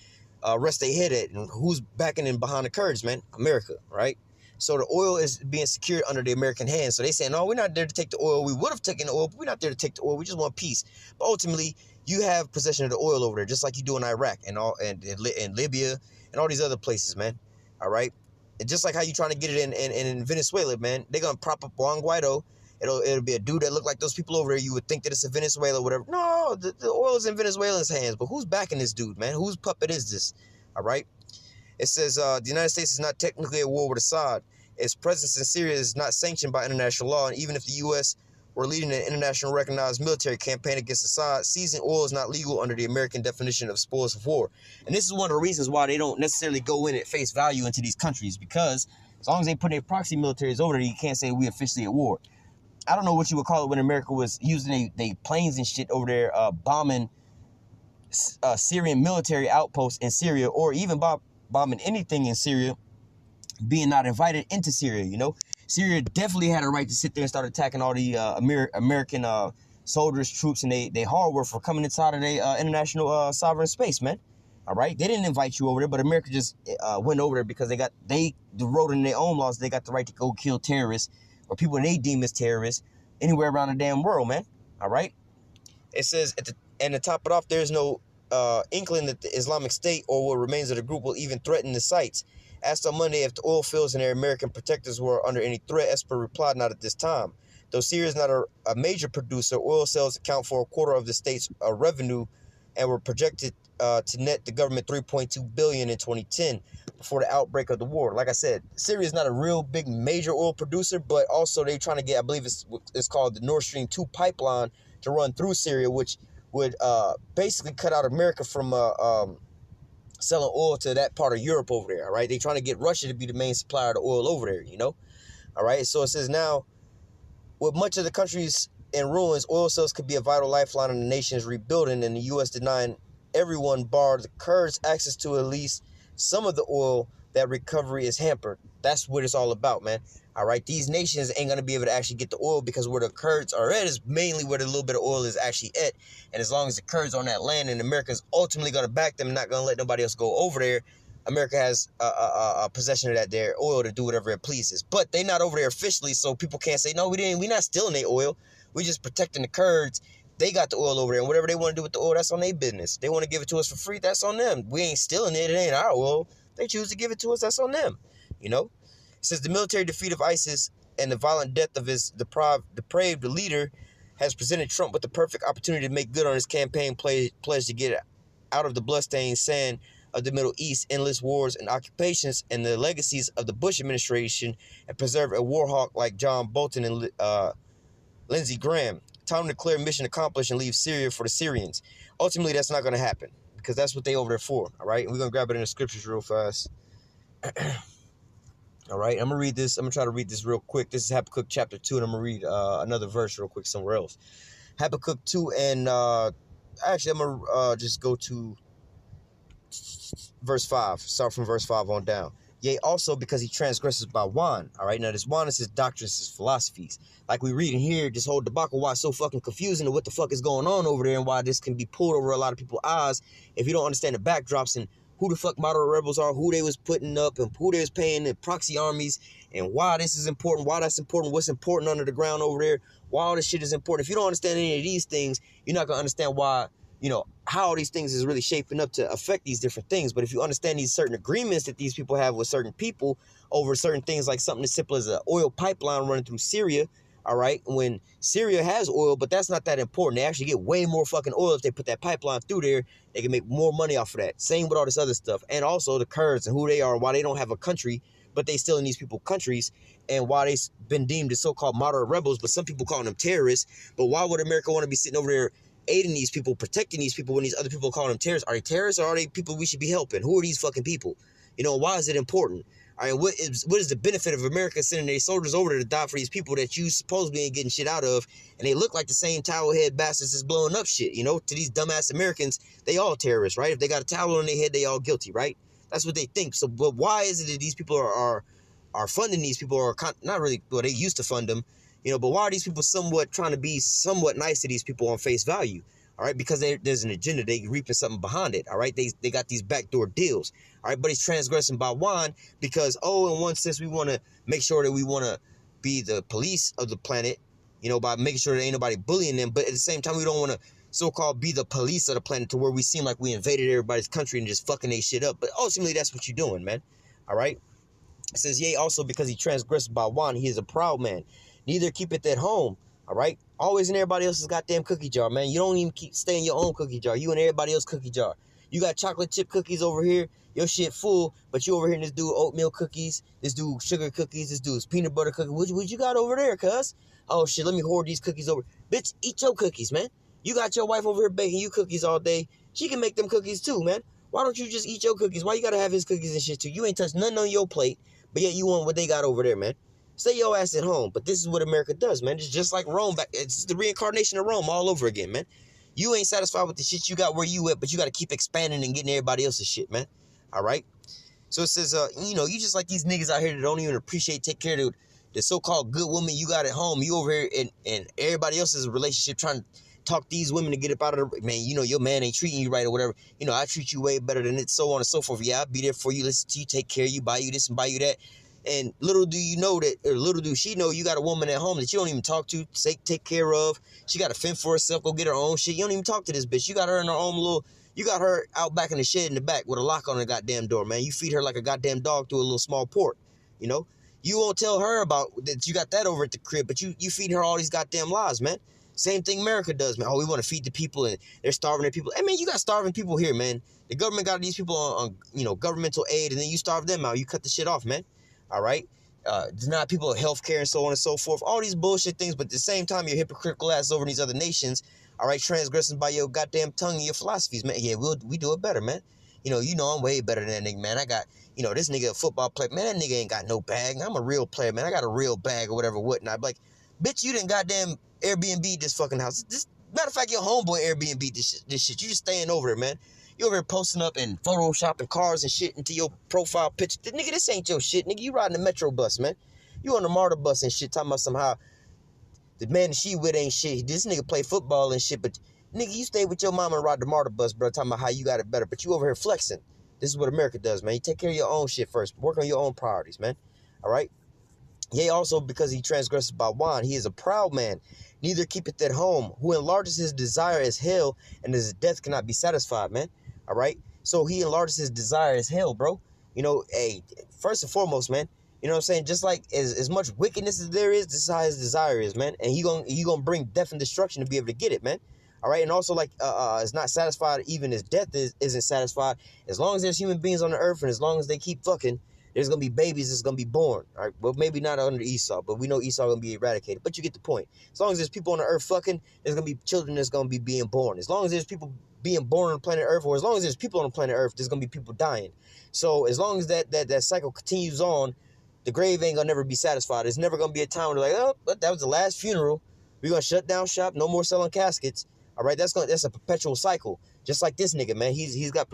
rest their head at. And who's backing in behind the Kurds, man? America, right? So the oil is being secured under the American hands. So they saying, no, we're not there to take the oil. We would have taken the oil, but we're not there to take the oil. We just want peace. But ultimately, you have possession of the oil over there, just like you do in Iraq and Libya and all these other places, man. All right? And just like how you trying to get it in Venezuela, man. They're going to prop up Juan Guaido. It'll be a dude that look like those people over there. You would think that it's a Venezuela or whatever. No, the oil is in Venezuelans' hands. But who's backing this dude, man? Whose puppet is this? All right? It says the United States is not technically at war with Assad. Its presence in Syria is not sanctioned by international law. And even if the U.S. were leading an international recognized military campaign against Assad, seizing oil is not legal under the American definition of spoils of war. And this is one of the reasons why they don't necessarily go in at face value into these countries. Because as long as they put their proxy militaries over there, you can't say we officially at war. I don't know what you would call it when America was using they planes and shit over there bombing Syrian military outposts in Syria, or even bombing anything in Syria, being not invited into Syria, you know? Syria definitely had a right to sit there and start attacking all the American soldiers, troops, and they hard work for coming inside of their international sovereign space, man. All right? They didn't invite you over there, but America just went over there because they wrote in their own laws they got the right to go kill terrorists or people they deem as terrorists anywhere around the damn world, man. All right? It says, and to top it off, there's no inkling that the Islamic State or what remains of the group will even threaten the sites. Asked on Monday if the oil fields and their American protectors were under any threat, Esper replied, not at this time. Though Syria is not a major producer, oil sales account for a quarter of the state's revenue and were projected to net the government $3.2 billion in 2010 before the outbreak of the war. Like I said, Syria is not a real big major oil producer, but also they're trying to get, I believe it's called the Nord Stream 2 pipeline to run through Syria, which would basically cut out America from selling oil to that part of Europe over there, all right? They're trying to get Russia to be the main supplier of the oil over there, you know? All right, so it says now, with much of the countries in ruins, oil sales could be a vital lifeline in the nation's rebuilding, and the U.S. denying everyone, bar the Kurds, access to at least some of the oil. That recovery is hampered. That's what it's all about, man. All right, these nations ain't going to be able to actually get the oil because where the Kurds are at is mainly where the little bit of oil is actually at. And as long as the Kurds are on that land and America's ultimately going to back them and not going to let nobody else go over there, America has a possession of that their oil to do whatever it pleases. But they're not over there officially, so people can't say, no, we're not stealing their oil. We're just protecting the Kurds. They got the oil over there, and whatever they want to do with the oil, that's on their business. They want to give it to us for free, that's on them. We ain't stealing it. It ain't our oil. They choose to give it to us, that's on them. You know? It says the military defeat of ISIS and the violent death of his depraved leader has presented Trump with the perfect opportunity to make good on his campaign pledge to get out of the bloodstained sand of the Middle East, endless wars and occupations, and the legacies of the Bush administration, and preserve a war hawk like John Bolton and Lindsey Graham. Time to declare mission accomplished and leave Syria for the Syrians. Ultimately, that's not going to happen because that's what they over there for, all right? And we're going to grab it in the scriptures real fast. All right, I'm going to read this. I'm going to try to read this real quick. This is Habakkuk chapter 2, and I'm going to read another verse real quick somewhere else. Habakkuk 2, and actually, I'm going to just go to verse 5. Start from verse 5 on down. Yea, also because he transgresses by wine. All right, now this wine is his doctrines, his philosophies. Like we read in here, this whole debacle, why it's so fucking confusing and what the fuck is going on over there and why this can be pulled over a lot of people's eyes if you don't understand the backdrops and who the fuck moderate rebels are, who they was putting up and who they was paying the proxy armies and why this is important, why that's important, what's important under the ground over there, why all this shit is important. If you don't understand any of these things, you're not going to understand why, you know, how all these things is really shaping up to affect these different things. But if you understand these certain agreements that these people have with certain people over certain things like something as simple as an oil pipeline running through Syria, all right, when Syria has oil, but that's not that important. They actually get way more fucking oil if they put that pipeline through there. They can make more money off of that. Same with all this other stuff. And also the Kurds and who they are and why they don't have a country, but they still in these people countries, and why they've been deemed as so-called moderate rebels, but some people calling them terrorists. But why would America want to be sitting over there aiding these people, protecting these people when these other people are calling them terrorists? Are they terrorists or are they people we should be helping? Who are these fucking people? You know, why is it important? All right, what is the benefit of America sending their soldiers over there to die for these people that you supposedly ain't getting shit out of, and they look like the same towel head bastards that's blowing up shit, you know? To these dumbass Americans, they all terrorists, right? If they got a towel on their head, they all guilty, right? That's what they think. So, but why is it that these people are are funding these people, or not really, well, they used to fund them, you know, but why are these people somewhat trying to be somewhat nice to these people on face value? All right, because there's an agenda, they reaping something behind it. All right, they got these backdoor deals. All right, but he's transgressing by one because, oh, in one sense, we want to make sure that we want to be the police of the planet, you know, by making sure there ain't nobody bullying them. But at the same time, we don't want to so-called be the police of the planet to where we seem like we invaded everybody's country and just fucking they shit up. But ultimately, that's what you're doing, man. All right. It says, yea, also because he transgressed by one, he is a proud man. Neither keepeth at home. All right. Always in everybody else's goddamn cookie jar, man. You don't even stay in your own cookie jar. You in everybody else's cookie jar. You got chocolate chip cookies over here. Your shit full, but you over here and this dude oatmeal cookies. This dude sugar cookies. This dude's peanut butter cookies. What you got over there, cuz? Oh, shit, let me hoard these cookies over. Bitch, eat your cookies, man. You got your wife over here baking you cookies all day. She can make them cookies too, man. Why don't you just eat your cookies? Why you gotta have his cookies and shit too? You ain't touched nothing on your plate, but yet you want what they got over there, man. Stay your ass at home. But this is what America does, man. It's just like Rome back. It's the reincarnation of Rome all over again, man. You ain't satisfied with the shit you got where you at, but you got to keep expanding and getting everybody else's shit, man. All right? So it says, you know, you just like these niggas out here that don't even appreciate, take care of the so-called good woman you got at home. You over here and everybody else's relationship trying to talk these women to get up out of the, man, you know, your man ain't treating you right or whatever. You know, I treat you way better than it, so on and so forth. Yeah, I'll be there for you, listen to you, take care of you, buy you this and buy you that. And little do you know that, or little do she know, you got a woman at home that you don't even talk to, take care of. She got to fend for herself, go get her own shit. You don't even talk to this bitch. You got her in her own little, you got her out back in the shed in the back with a lock on the goddamn door, man. You feed her like a goddamn dog through a little small port, you know. You won't tell her about that you got that over at the crib, but you feed her all these goddamn lies, man. Same thing America does, man. Oh, we want to feed the people and they're starving their people. Hey, man, you got starving people here, man. The government got these people on you know, governmental aid, and then you starve them out. You cut the shit off, man. All right? Deny people health care and so on and so forth. All these bullshit things, but at the same time, you're hypocritical ass over in these other nations, all right, transgressing by your goddamn tongue and your philosophies, man. Yeah, we do it better, man. You know I'm way better than that nigga, man. I got, you know, this nigga a football player. Man, that nigga ain't got no bag. I'm a real player, man. I got a real bag or whatever, whatnot. Like, bitch, you didn't goddamn Airbnb this fucking house. Matter of fact, your homeboy Airbnb this shit. You just staying over there, man. You over here posting up and photoshopping cars and shit into your profile picture. Nigga, this ain't your shit. Nigga, you riding the metro bus, man. You on the MARTA bus and shit, talking about somehow the man that she with ain't shit. This nigga play football and shit, but nigga, you stay with your mama and ride the MARTA bus, bro, talking about how you got it better. But you over here flexing. This is what America does, man. You take care of your own shit first. Work on your own priorities, man. All right? Yea, also because he transgresses by wine, he is a proud man, neither keepeth at home, who enlarges his desire as hell, and his death cannot be satisfied, man. All right? So he enlarges his desire as hell, bro. You know, hey, first and foremost, man, you know what I'm saying? Just like as much wickedness as there is, this is how his desire is, man. And he gonna bring death and destruction to be able to get it, man. All right, and also like is not satisfied, even his death isn't satisfied. As long as there's human beings on the earth, and as long as they keep fucking, there's gonna be babies that's gonna be born. All right, well, maybe not under Esau, but we know Esau gonna be eradicated. But you get the point. As long as there's people on the earth fucking, there's gonna be children that's gonna be being born. As long as there's people being born on the planet Earth, or as long as there's people on the planet Earth, there's gonna be people dying. So as long as that cycle continues on, the grave ain't gonna never be satisfied. There's never gonna be a time where they're like, oh, that was the last funeral. We're gonna shut down shop. No more selling caskets. All right, that's a perpetual cycle. Just like this nigga, man. He's got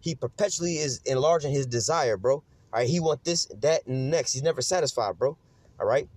he perpetually is enlarging his desire, bro. All right, he want this, that, and the next. He's never satisfied, bro. All right.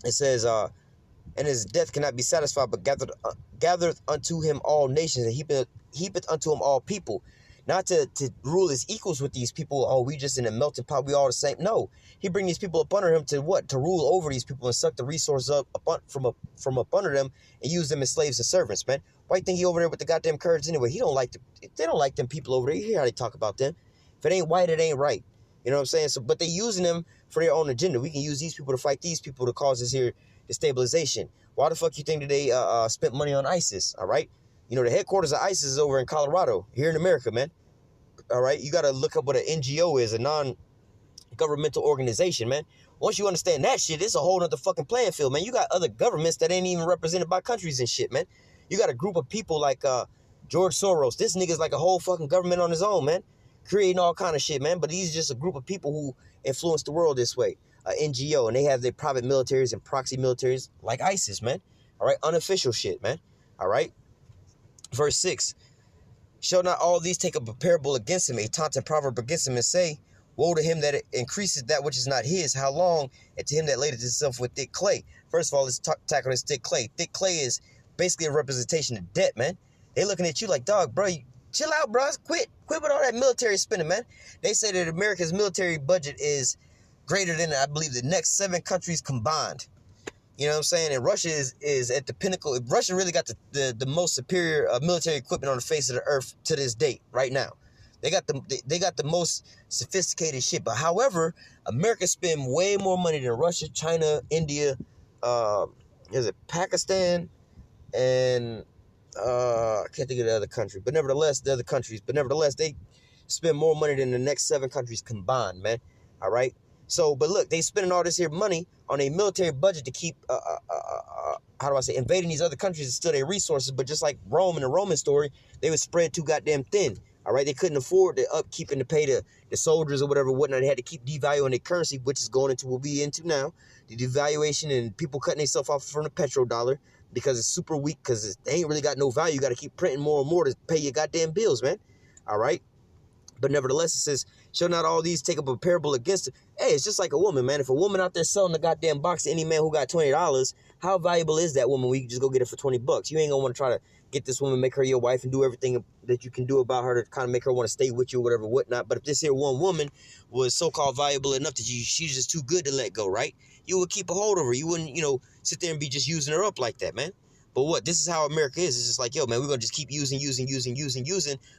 It says, and his death cannot be satisfied, but gathereth unto him all nations, and heapeth unto him all people. Not to rule as equals with these people. Oh, we just in a melting pot. We all the same. No, he bring these people up under him to what? To rule over these people and suck the resources up from up under them and use them as slaves and servants, man. Why you think he over there with the goddamn Kurds anyway? He don't like them. They don't like them people over there. You hear how they talk about them? If it ain't white, it ain't right. You know what I'm saying? So, but they using them for their own agenda. We can use these people to fight these people to cause this here destabilization. Why the fuck you think that they spent money on ISIS? All right. You know, the headquarters of ISIS is over in Colorado, here in America, man. All right, you got to look up what an NGO is, a non-governmental organization, man. Once you understand that shit, it's a whole nother fucking playing field, man. You got other governments that ain't even represented by countries and shit, man. You got a group of people like George Soros. This nigga's like a whole fucking government on his own, man. Creating all kind of shit, man. But he's just a group of people who influence the world this way. NGO, and they have their private militaries and proxy militaries like ISIS, man. All right, unofficial shit, man. All right. Verse 6, shall not all these take up a parable against him, a taunting proverb against him, and say, Woe to him that increases that which is not his. How long? And to him that ladeth himself with thick clay. First of all, let's tackle this thick clay. Thick clay is basically a representation of debt, man. They looking at you like, dog, bro, chill out, bro. Quit with all that military spending, man. They say that America's military budget is greater than, I believe, the next 7 countries combined. You know what I'm saying? And Russia is at the pinnacle. Russia really got the most superior military equipment on the face of the earth to this date, right now. They got the most sophisticated shit. But however, America spend way more money than Russia, China, India, is it Pakistan, and I can't think of the other country. But nevertheless, the other countries. But nevertheless, they spend more money than the next 7 countries combined, man. All right. So, but look, they spending all this here money on a military budget to keep, how do I say, invading these other countries and steal their resources. But just like Rome in the Roman story, they were spread too goddamn thin. All right, they couldn't afford the upkeep and to pay the soldiers or whatever, whatnot. They had to keep devaluing their currency, which is going into what we'll be into now. The devaluation and people cutting themselves off from the petrodollar because it's super weak because they ain't really got no value. You got to keep printing more and more to pay your goddamn bills, man. All right. But nevertheless, it says, shall not all these take up a parable against it? Hey, it's just like a woman, man. If a woman out there selling a goddamn box to any man who got $20, how valuable is that woman when you just go get it for $20? You ain't gonna want to try to get this woman, make her your wife, and do everything that you can do about her to kind of make her want to stay with you or whatever, whatnot. But if this here one woman was so-called valuable enough that she's just too good to let go, right? You would keep a hold of her. You wouldn't, sit there and be just using her up like that, man. But what? This is how America is. It's just like, yo, man, we're going to just keep using.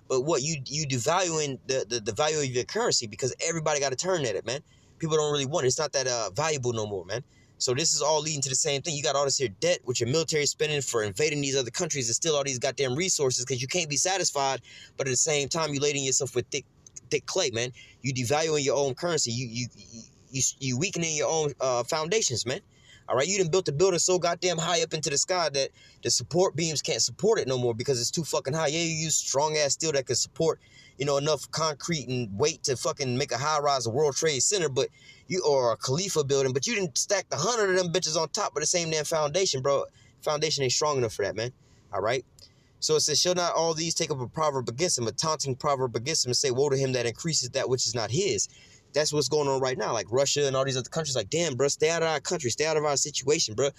But what? You devaluing the value of your currency because everybody got to turn at it, man. People don't really want it. It's not that valuable no more, man. So this is all leading to the same thing. You got all this here debt with your military spending for invading these other countries and steal all these goddamn resources because you can't be satisfied. But at the same time, you lading yourself with thick clay, man. You devaluing your own currency. You weakening your own foundations, man. All right, you done built the building so goddamn high up into the sky that the support beams can't support it no more because it's too fucking high. Yeah, you use strong-ass steel that can support, enough concrete and weight to fucking make a high-rise, a World Trade Center, or a Khalifa building, but you didn't stack the 100 of them bitches on top of the same damn foundation, bro. Foundation ain't strong enough for that, man. All right? So it says, shall not all these take up a proverb against him, a taunting proverb against him, and say, woe to him that increases that which is not his. That's what's going on right now. Like Russia and all these other countries, like, damn, bro, stay out of our country, stay out of our situation, bro.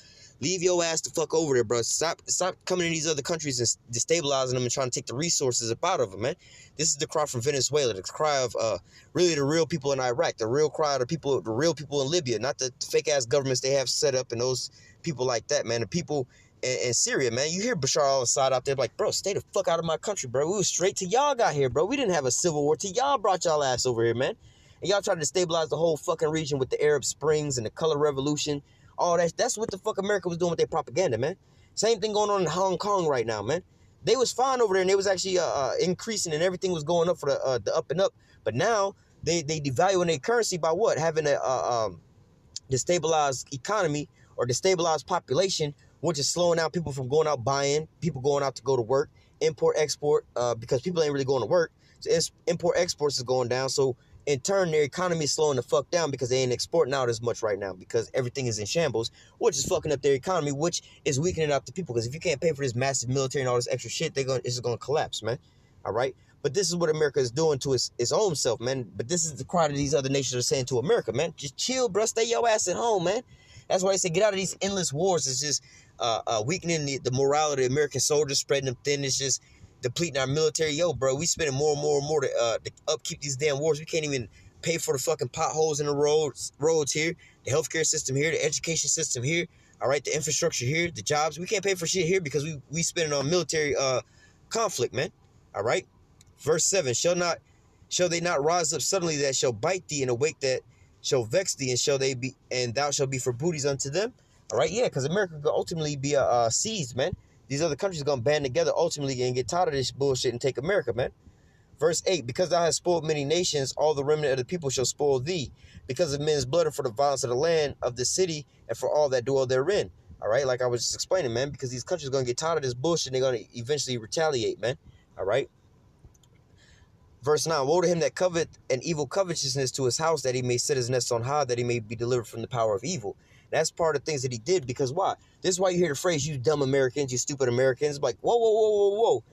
Leave your ass the fuck over there, bro. Stop coming in these other countries and destabilizing them and trying to take the resources up out of them, man. This is the cry from Venezuela, the cry of really the real people in Iraq, the real cry of the real people in Libya, not the fake ass governments they have set up and those people like that, man. The people in Syria, man. You hear Bashar al-Assad out there like, bro, stay the fuck out of my country, bro. We was straight till y'all got here, bro. We didn't have a civil war till y'all brought y'all ass over here, man. And y'all tried to destabilize the whole fucking region with the Arab Springs and the color revolution. All that. That's what the fuck America was doing with their propaganda, man. Same thing going on in Hong Kong right now, man. They was fine over there and they was actually increasing and everything was going up for the up and up. But now they devaluing their currency by what? Having a destabilized economy or destabilized population, which is slowing down people from going out buying, people going out to go to work, import, export, because people ain't really going to work. So import exports is going down. So in turn, their economy is slowing the fuck down because they ain't exporting out as much right now because everything is in shambles, which is fucking up their economy, which is weakening out the people. Because if you can't pay for this massive military and all this extra shit, it's going to collapse, man. All right? But this is what America is doing to its own self, man. But this is the cry that these other nations are saying to America, man. Just chill, bro. Stay your ass at home, man. That's why they say get out of these endless wars. It's just weakening the morale of the American soldiers, spreading them thin. It's just depleting our military. Yo, bro, we spending more and more to upkeep these damn wars. We can't even pay for the fucking potholes in the roads here, the healthcare system here, the education system here, all right, the infrastructure here, the jobs. We can't pay for shit here because we spending on military conflict, man. All right. Verse 7, shall they not rise up suddenly that shall bite thee, and awake that shall vex thee, and thou shalt be for booties unto them? All right, yeah, because America could ultimately be seized, man. These other countries are going to band together ultimately and get tired of this bullshit and take America, man. Verse 8, because thou hast spoiled many nations, all the remnant of the people shall spoil thee, because of men's blood and for the violence of the land of the city and for all that dwell therein. All right, like I was just explaining, man, because these countries are going to get tired of this bullshit and they're going to eventually retaliate, man. All right. Verse 9, woe to him that coveteth an evil covetousness to his house, that he may set his nest on high, that he may be delivered from the power of evil. That's part of the things that he did, because why? This is why you hear the phrase, you dumb Americans, you stupid Americans. Like, whoa.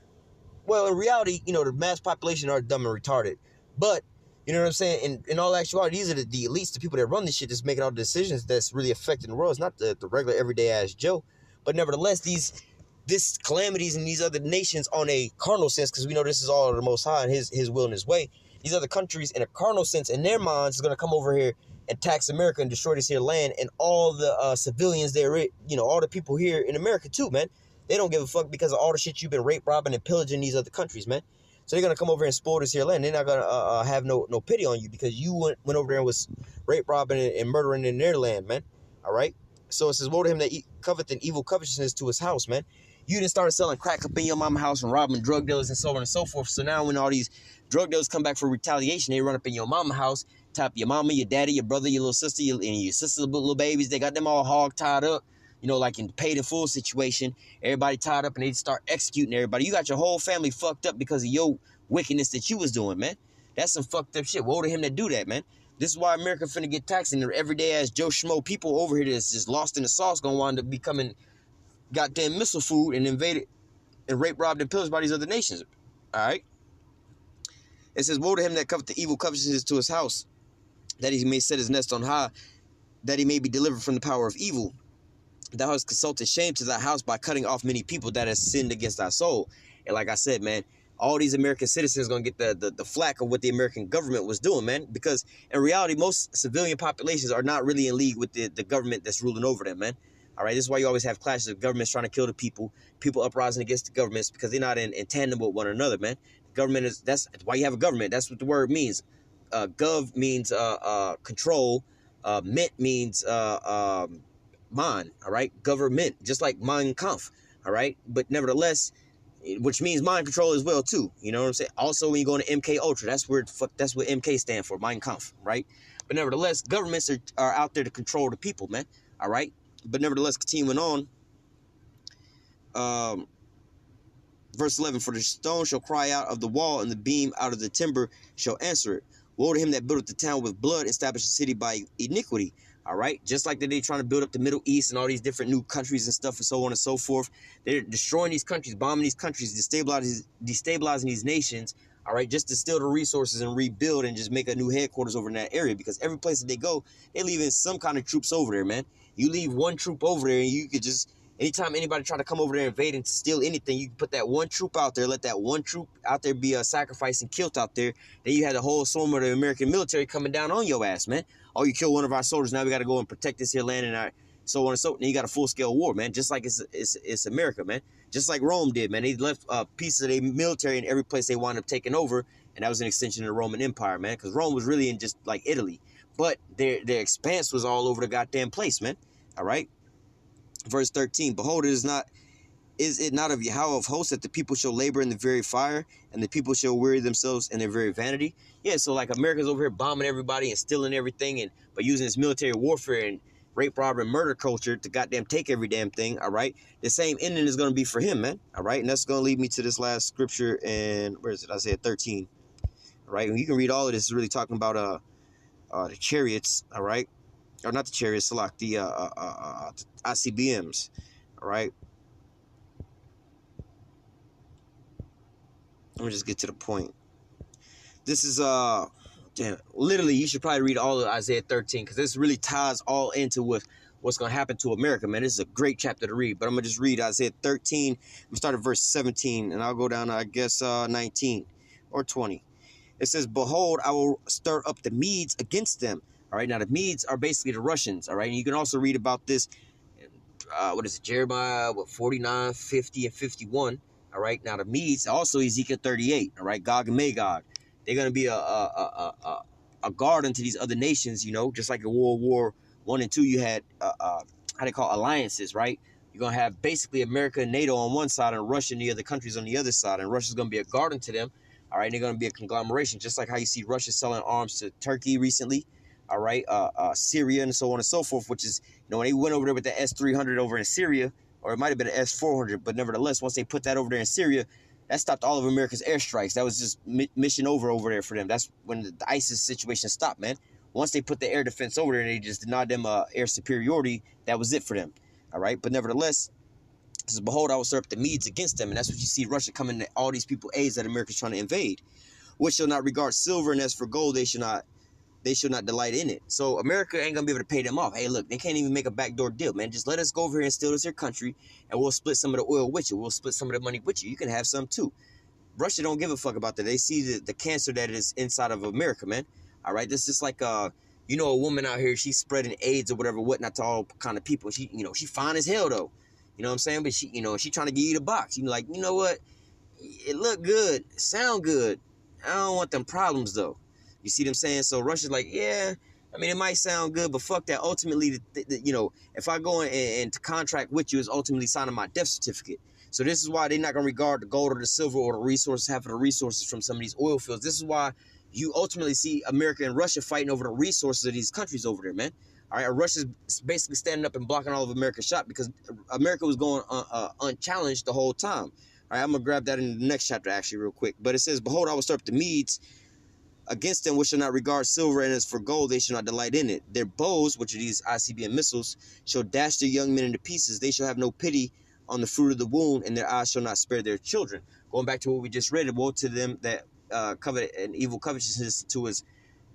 Well, in reality, the mass population are dumb and retarded. But You know what I'm saying? And in all actuality, these are the elites, the people that run this shit, that's making all the decisions that's really affecting the world. It's not the regular everyday ass Joe. But nevertheless, this calamities in these other nations on a carnal sense, because we know this is all of the Most High and his will and his way. These other countries in a carnal sense, in their minds, is going to come over here and tax America and destroy this here land and all the civilians there, you know, all the people here in America too, man. They don't give a fuck because of all the shit you've been rape, robbing, and pillaging these other countries, man. So they're gonna come over here and spoil this here land. They're not gonna have no pity on you because you went over there and was rape, robbing, and murdering in their land, man. All right. So it says, woe to him that coveteth an evil covetousness to his house, man. You didn't start selling crack up in your mama's house and robbing drug dealers and so on and so forth. So now when all these drug dealers come back for retaliation, they run up in your mama's house, tap your mama, your daddy, your brother, your little sister, and your sister's little babies. They got them all hog tied up, you know, like in paid in full situation. Everybody tied up and they start executing everybody. You got your whole family fucked up because of your wickedness that you was doing, man. That's some fucked up shit. Woe to him that do that, man. This is why America finna get taxed, and the everyday ass Joe Schmo people over here that's just lost in the sauce gonna wind up becoming goddamn missile food and invaded and rape, robbed, and pillaged by these other nations. All right. It says, woe to him that covet the evil covetousness to his house, that he may set his nest on high, that he may be delivered from the power of evil. Thou hast consulted shame to thy house by cutting off many people that has sinned against thy soul. And like I said, man, all these American citizens gonna get the flack of what the American government was doing, man. Because in reality, most civilian populations are not really in league with the government that's ruling over them, man. All right, this is why you always have clashes of governments trying to kill the people uprising against the governments because they're not in tandem with one another, man. The government that's why you have a government. That's what the word means. Gov means control. Ment means mind. All right, government, just like Mein Kampf. All right, but nevertheless, which means mind control as well too. You know what I'm saying? Also, when you go into MK Ultra, that's what MK stand for, Mein Kampf, right? But nevertheless, governments are out there to control the people, man. All right. But nevertheless, continuing on, verse 11, for the stone shall cry out of the wall, and the beam out of the timber shall answer it. Woe to him that buildeth the town with blood, establish the city by iniquity. All right, just like they trying to build up the Middle East and all these different new countries and stuff and so on and so forth. They're destroying these countries, bombing these countries, destabilizing these nations. All right, just to steal the resources and rebuild and just make a new headquarters over in that area, because every place that they go, they leaving some kind of troops over there, man. You leave one troop over there and you could just, anytime anybody try to come over there and invade and steal anything, you can put that one troop out there, let that one troop out there be sacrificed and killed out there. Then you had the whole swarm of the American military coming down on your ass, man. Oh, you kill one of our soldiers, now we got to go and protect this here land and our so on and so on. Then you got a full-scale war, man, just like it's America, man. Just like Rome did, man. They left pieces of their military in every place they wound up taking over, and that was an extension of the Roman Empire, man, because Rome was really in just like Italy. But their expanse was all over the goddamn place, man. All right. Verse 13, behold, is it not of YAHAWAH of hosts that the people shall labor in the very fire, and the people shall weary themselves in their very vanity? Yeah, so like America's over here bombing everybody and stealing everything, and by using this military warfare and rape, robbery, and murder culture to goddamn take every damn thing, all right? The same ending is going to be for him, man, all right? And that's going to lead me to this last scripture, and where is it? Isaiah 13, all right? And you can read all of this. It's really talking about the chariots, all right? Or not the chariots, select the ICBMs, all right? Let me just get to the point. This is, damn, literally, you should probably read all of Isaiah 13, because this really ties all into what's going to happen to America, man. This is a great chapter to read, but I'm going to just read Isaiah 13. I'm going to start at verse 17, and I'll go down to, I guess, 19 or 20. It says, behold, I will stir up the Medes against them. All right, now the Medes are basically the Russians, all right? And you can also read about this, what is it, Jeremiah, 49, 50, and 51, all right? Now the Medes, also Ezekiel 38, all right, Gog and Magog. They're going to be a guard unto these other nations, you know, just like in World War I and II, you had, how they call alliances, right? You're going to have basically America and NATO on one side and Russia and the other countries on the other side, and Russia's going to be a guard unto them, all right? And they're going to be a conglomeration, just like how you see Russia selling arms to Turkey recently, all right, Syria and so on and so forth, which is, you know, when they went over there with the S-300 over in Syria, or it might have been an S-400, but nevertheless, once they put that over there in Syria, that stopped all of America's airstrikes. That was just mission over there for them. That's when the ISIS situation stopped, man. Once they put the air defense over there and they just denied them air superiority, that was it for them, all right? But nevertheless, it says, behold, I will stir up the Medes against them, and that's what you see Russia coming to all these people aids that America's trying to invade. which shall not regard silver, and as for gold, they shall not delight in it. So America ain't gonna be able to pay them off. Hey, look, they can't even make a backdoor deal, man. Just let us go over here and steal this your country, and we'll split some of the oil with you. We'll split some of the money with you. You can have some too. Russia don't give a fuck about that. They see the cancer that is inside of America, man. All right, this is like you know, a woman out here, she's spreading AIDS or whatever, whatnot to all kind of people. She, you know, she fine as hell though. You know what I'm saying? But she, you know, she trying to give you the box. You like, you know what? It look good, sound good. I don't want them problems though. You see what I'm saying? So Russia's like, yeah, I mean, it might sound good, but fuck that. Ultimately, you know, if I go and to contract with you, is ultimately signing my death certificate. So this is why they're not going to regard the gold or the silver or the resources, half of the resources from some of these oil fields. This is why you ultimately see America and Russia fighting over the resources of these countries over there, man. All right, Russia's basically standing up and blocking all of America's shot because America was going unchallenged the whole time. All right, I'm going to grab that in the next chapter, actually, real quick. But it says, behold, I will stir up the Medes against them, which shall not regard silver, and as for gold, they shall not delight in it. Their bows, which are these ICBM missiles, shall dash their young men into pieces. They shall have no pity on the fruit of the womb, and their eyes shall not spare their children. Going back to what we just read, woe to them that covet an evil covetousness to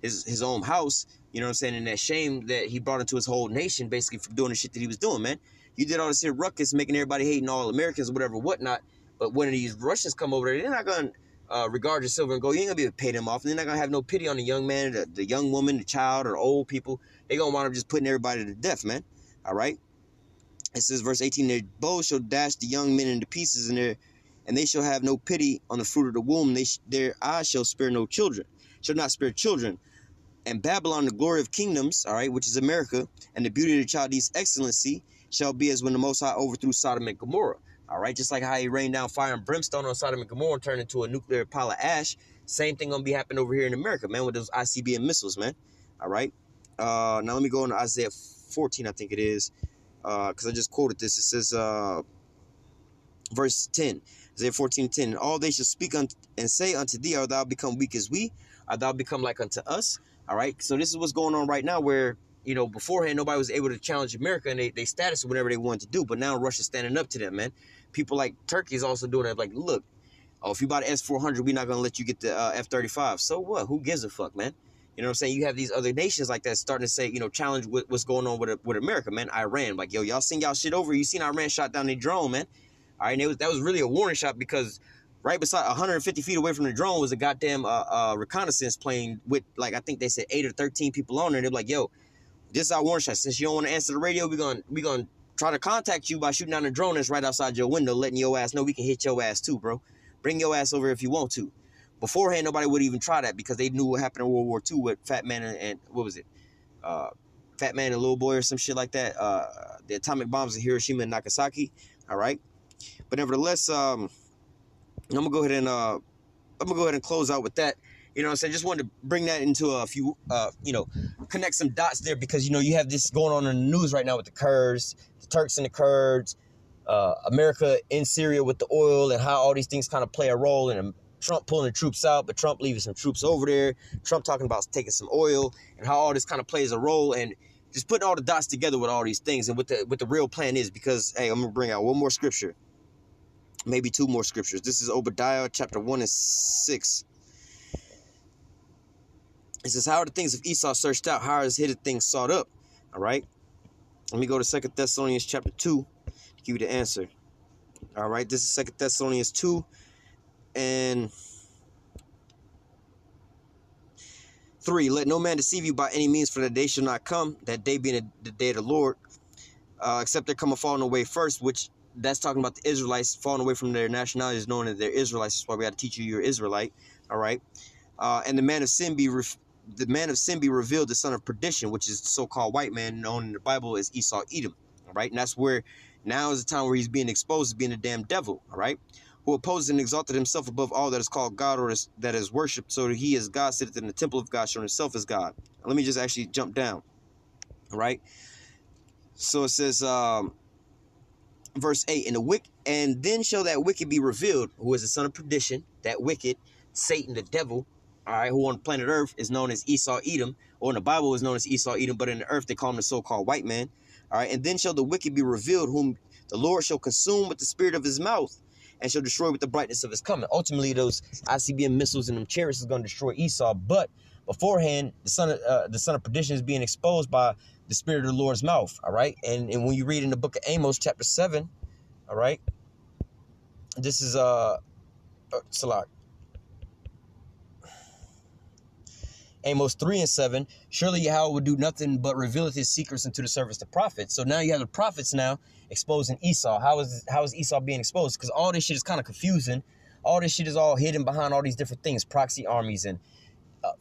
his own house. You know what I'm saying? And that shame that he brought into his whole nation, basically for doing the shit that he was doing, man. You did all this here ruckus, making everybody hating all Americans, whatever, whatnot. But when these Russians come over there, they're not going to regard your silver and gold. You ain't going to be able to pay them off. And they're not going to have no pity on the young man, the young woman, the child, or the old people. They're going to wind up just putting everybody to death, man. All right? It says, verse 18, their bows shall dash the young men into pieces, and they shall have no pity on the fruit of the womb. Their eyes shall spare no children, shall not spare children. And Babylon, the glory of kingdoms, all right, which is America, and the beauty of the Chaldees' excellency, shall be as when the Most High overthrew Sodom and Gomorrah. All right, just like how he rained down fire and brimstone on Sodom and Gomorrah and turned into a nuclear pile of ash, same thing gonna be happening over here in America, man, with those ICBM missiles, man. All right. Now let me go into Isaiah 14, I think it is. Because I just quoted this. It says, verse 10, Isaiah 14:10, and all they shall speak and say unto thee, art thou become weak as we? Art thou become like unto us? All right. So this is what's going on right now, where, you know, beforehand, nobody was able to challenge America and they status whatever they wanted to do. But now Russia's standing up to them, man. People like Turkey is also doing that. Like, look, oh, if you buy the S-400, we're not going to let you get the F-35. So what? Who gives a fuck, man? You know what I'm saying? You have these other nations like that starting to say, you know, challenge what's going on with America, man. Iran, like, yo, y'all seen y'all shit over. You seen Iran shot down their drone, man. All right, and that was really a warning shot because right beside 150 feet away from the drone was a goddamn reconnaissance plane with, like, I think they said 8 or 13 people on there. They're like, yo, this is our warning shot. Since you don't want to answer the radio, we're gonna try to contact you by shooting down the drone that's right outside your window, letting your ass know we can hit your ass too, bro. Bring your ass over if you want to. Beforehand, nobody would even try that because they knew what happened in World War II with Fat Man and what was it? Fat Man and Little Boy or some shit like that. The atomic bombs in Hiroshima and Nagasaki. All right. But nevertheless, I'm gonna go ahead and close out with that. You know what I'm saying? Just wanted to bring that into a few, you know, connect some dots there because, you know, you have this going on in the news right now with the Kurds, the Turks and the Kurds, America in Syria with the oil and how all these things kind of play a role in Trump pulling the troops out, but Trump leaving some troops over there. Trump talking about taking some oil and how all this kind of plays a role and just putting all the dots together with all these things and what the real plan is. Because, hey, I'm going to bring out one more scripture, maybe two more scriptures. This is Obadiah chapter 1 and 6. It says, how are the things of Esau searched out? How are his hidden things sought up? All right. Let me go to 2 Thessalonians chapter 2 to give you the answer. All right. This is 2 Thessalonians 2 and 3. Let no man deceive you by any means, for that day shall not come, that day being the day of the Lord, except there come a falling away first, which that's talking about the Israelites falling away from their nationality, is known as they're Israelites. That's why we got to teach you you're Israelite. All right. And the man of sin be revealed, the son of perdition, which is the so-called white man known in the Bible as Esau, Edom. All right. And that's where now is the time where he's being exposed as being a damn devil. All right. Who opposed and exalted himself above all that is called God or that is worshipped, so that he as God sitteth in the temple of God, showing himself as God. Let me just actually jump down. All right. So it says, verse 8, and then shall that wicked be revealed, who is the son of perdition, that wicked, Satan, the devil, all right, who on planet Earth is known as Esau, Edom, or in the Bible is known as Esau, Edom, but in the earth they call him the so-called white man. All right. And then shall the wicked be revealed, whom the Lord shall consume with the spirit of his mouth, and shall destroy with the brightness of his coming. Ultimately, those ICBM missiles and them chariots is going to destroy Esau. But beforehand, the son of perdition is being exposed by the spirit of the Lord's mouth. All right, and when you read in the book of Amos, chapter 7, all right, this is Salak. Amos 3 and 7, surely Yahweh would do nothing but revealeth his secrets unto the servants, the prophets. So now you have the prophets now exposing Esau. How is Esau being exposed? Because all this shit is kind of confusing. All this shit is all hidden behind all these different things, proxy armies and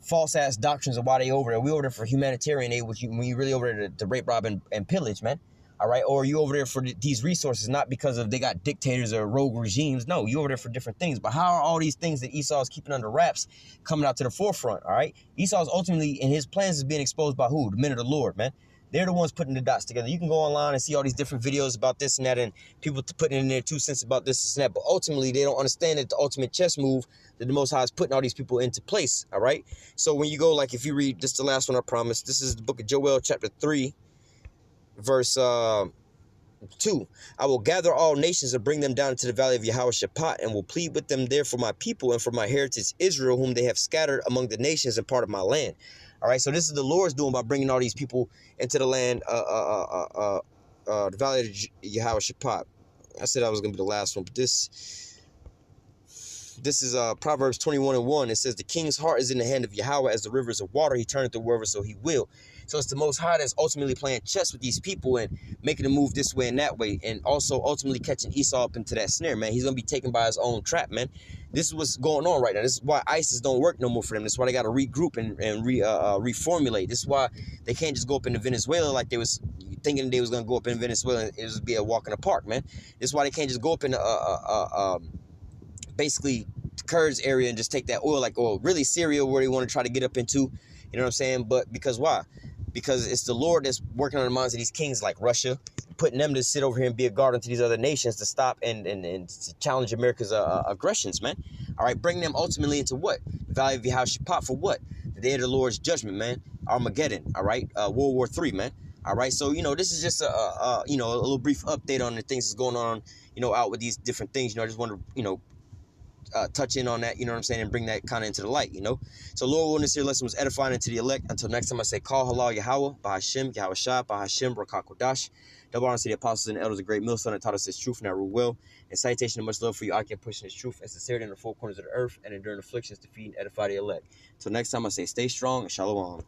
false ass doctrines of why they over there. We over there for humanitarian aid, when you really over there to rape, rob, and pillage, man. All right, or you over there for these resources, not because of they got dictators or rogue regimes. No, you over there for different things. But how are all these things that Esau is keeping under wraps coming out to the forefront? All right, Esau's ultimately in his plans is being exposed by who? The men of the Lord, man. They're the ones putting the dots together. You can go online and see all these different videos about this and that, and people putting in their 2 cents about this and that. But ultimately, they don't understand that the ultimate chess move that the Most High is putting all these people into place. All right. So when you go, like, if you read this, is the last one I promise. This is the book of Joel, chapter 3, verse 2, I will gather all nations and bring them down into the valley of YAHAWASHI, and will plead with them there for my people and for my heritage Israel, whom they have scattered among the nations and part of my land. All right, so this is the Lord's doing by bringing all these people into the land, the valley of YAHAWASHI. I said I was going to be the last one, but this is Proverbs 21 and 1. It says, the king's heart is in the hand of Yahweh as the rivers of water. He turneth it wherever so he will. So it's the Most High that's ultimately playing chess with these people and making them move this way and that way, and also ultimately catching Esau up into that snare, man. He's going to be taken by his own trap, man. This is what's going on right now. This is why ISIS don't work no more for them. This is why they got to regroup and reformulate. This is why they can't just go up into Venezuela like they was thinking they was going to go up in Venezuela and it was be a walk in the park, man. This is why they can't just go up into basically the Kurds area and just take that oil, like, oh, really Syria, where they want to try to get up into, you know what I'm saying? But because why? Because it's the Lord that's working on the minds of these kings like Russia, putting them to sit over here and be a guardian to these other nations to stop and to challenge America's aggressions, man. All right, bring them ultimately into what? The valley of YAHAWASHI for what? The day of the Lord's judgment, man. Armageddon, all right? World War III, man. All right, so, you know, this is just a little brief update on the things that's going on, you know, out with these different things. You know, I just want to, you know, touch in on that, you know what I'm saying, and bring that kind of into the light, you know. So Lord willing, this here lesson was edifying into the elect. Until next time, I say, call halal Yahweh, Bahashim, Yahawashi, Bahashim, Rakakodash. Double honor to the apostles and the elders of great millstone that taught us this truth and that rule well. And citation and much love for you. I keep pushing this truth and sincerity in the four corners of the earth and enduring afflictions to feed and edify the elect. Until next time, I say, stay strong and shalom.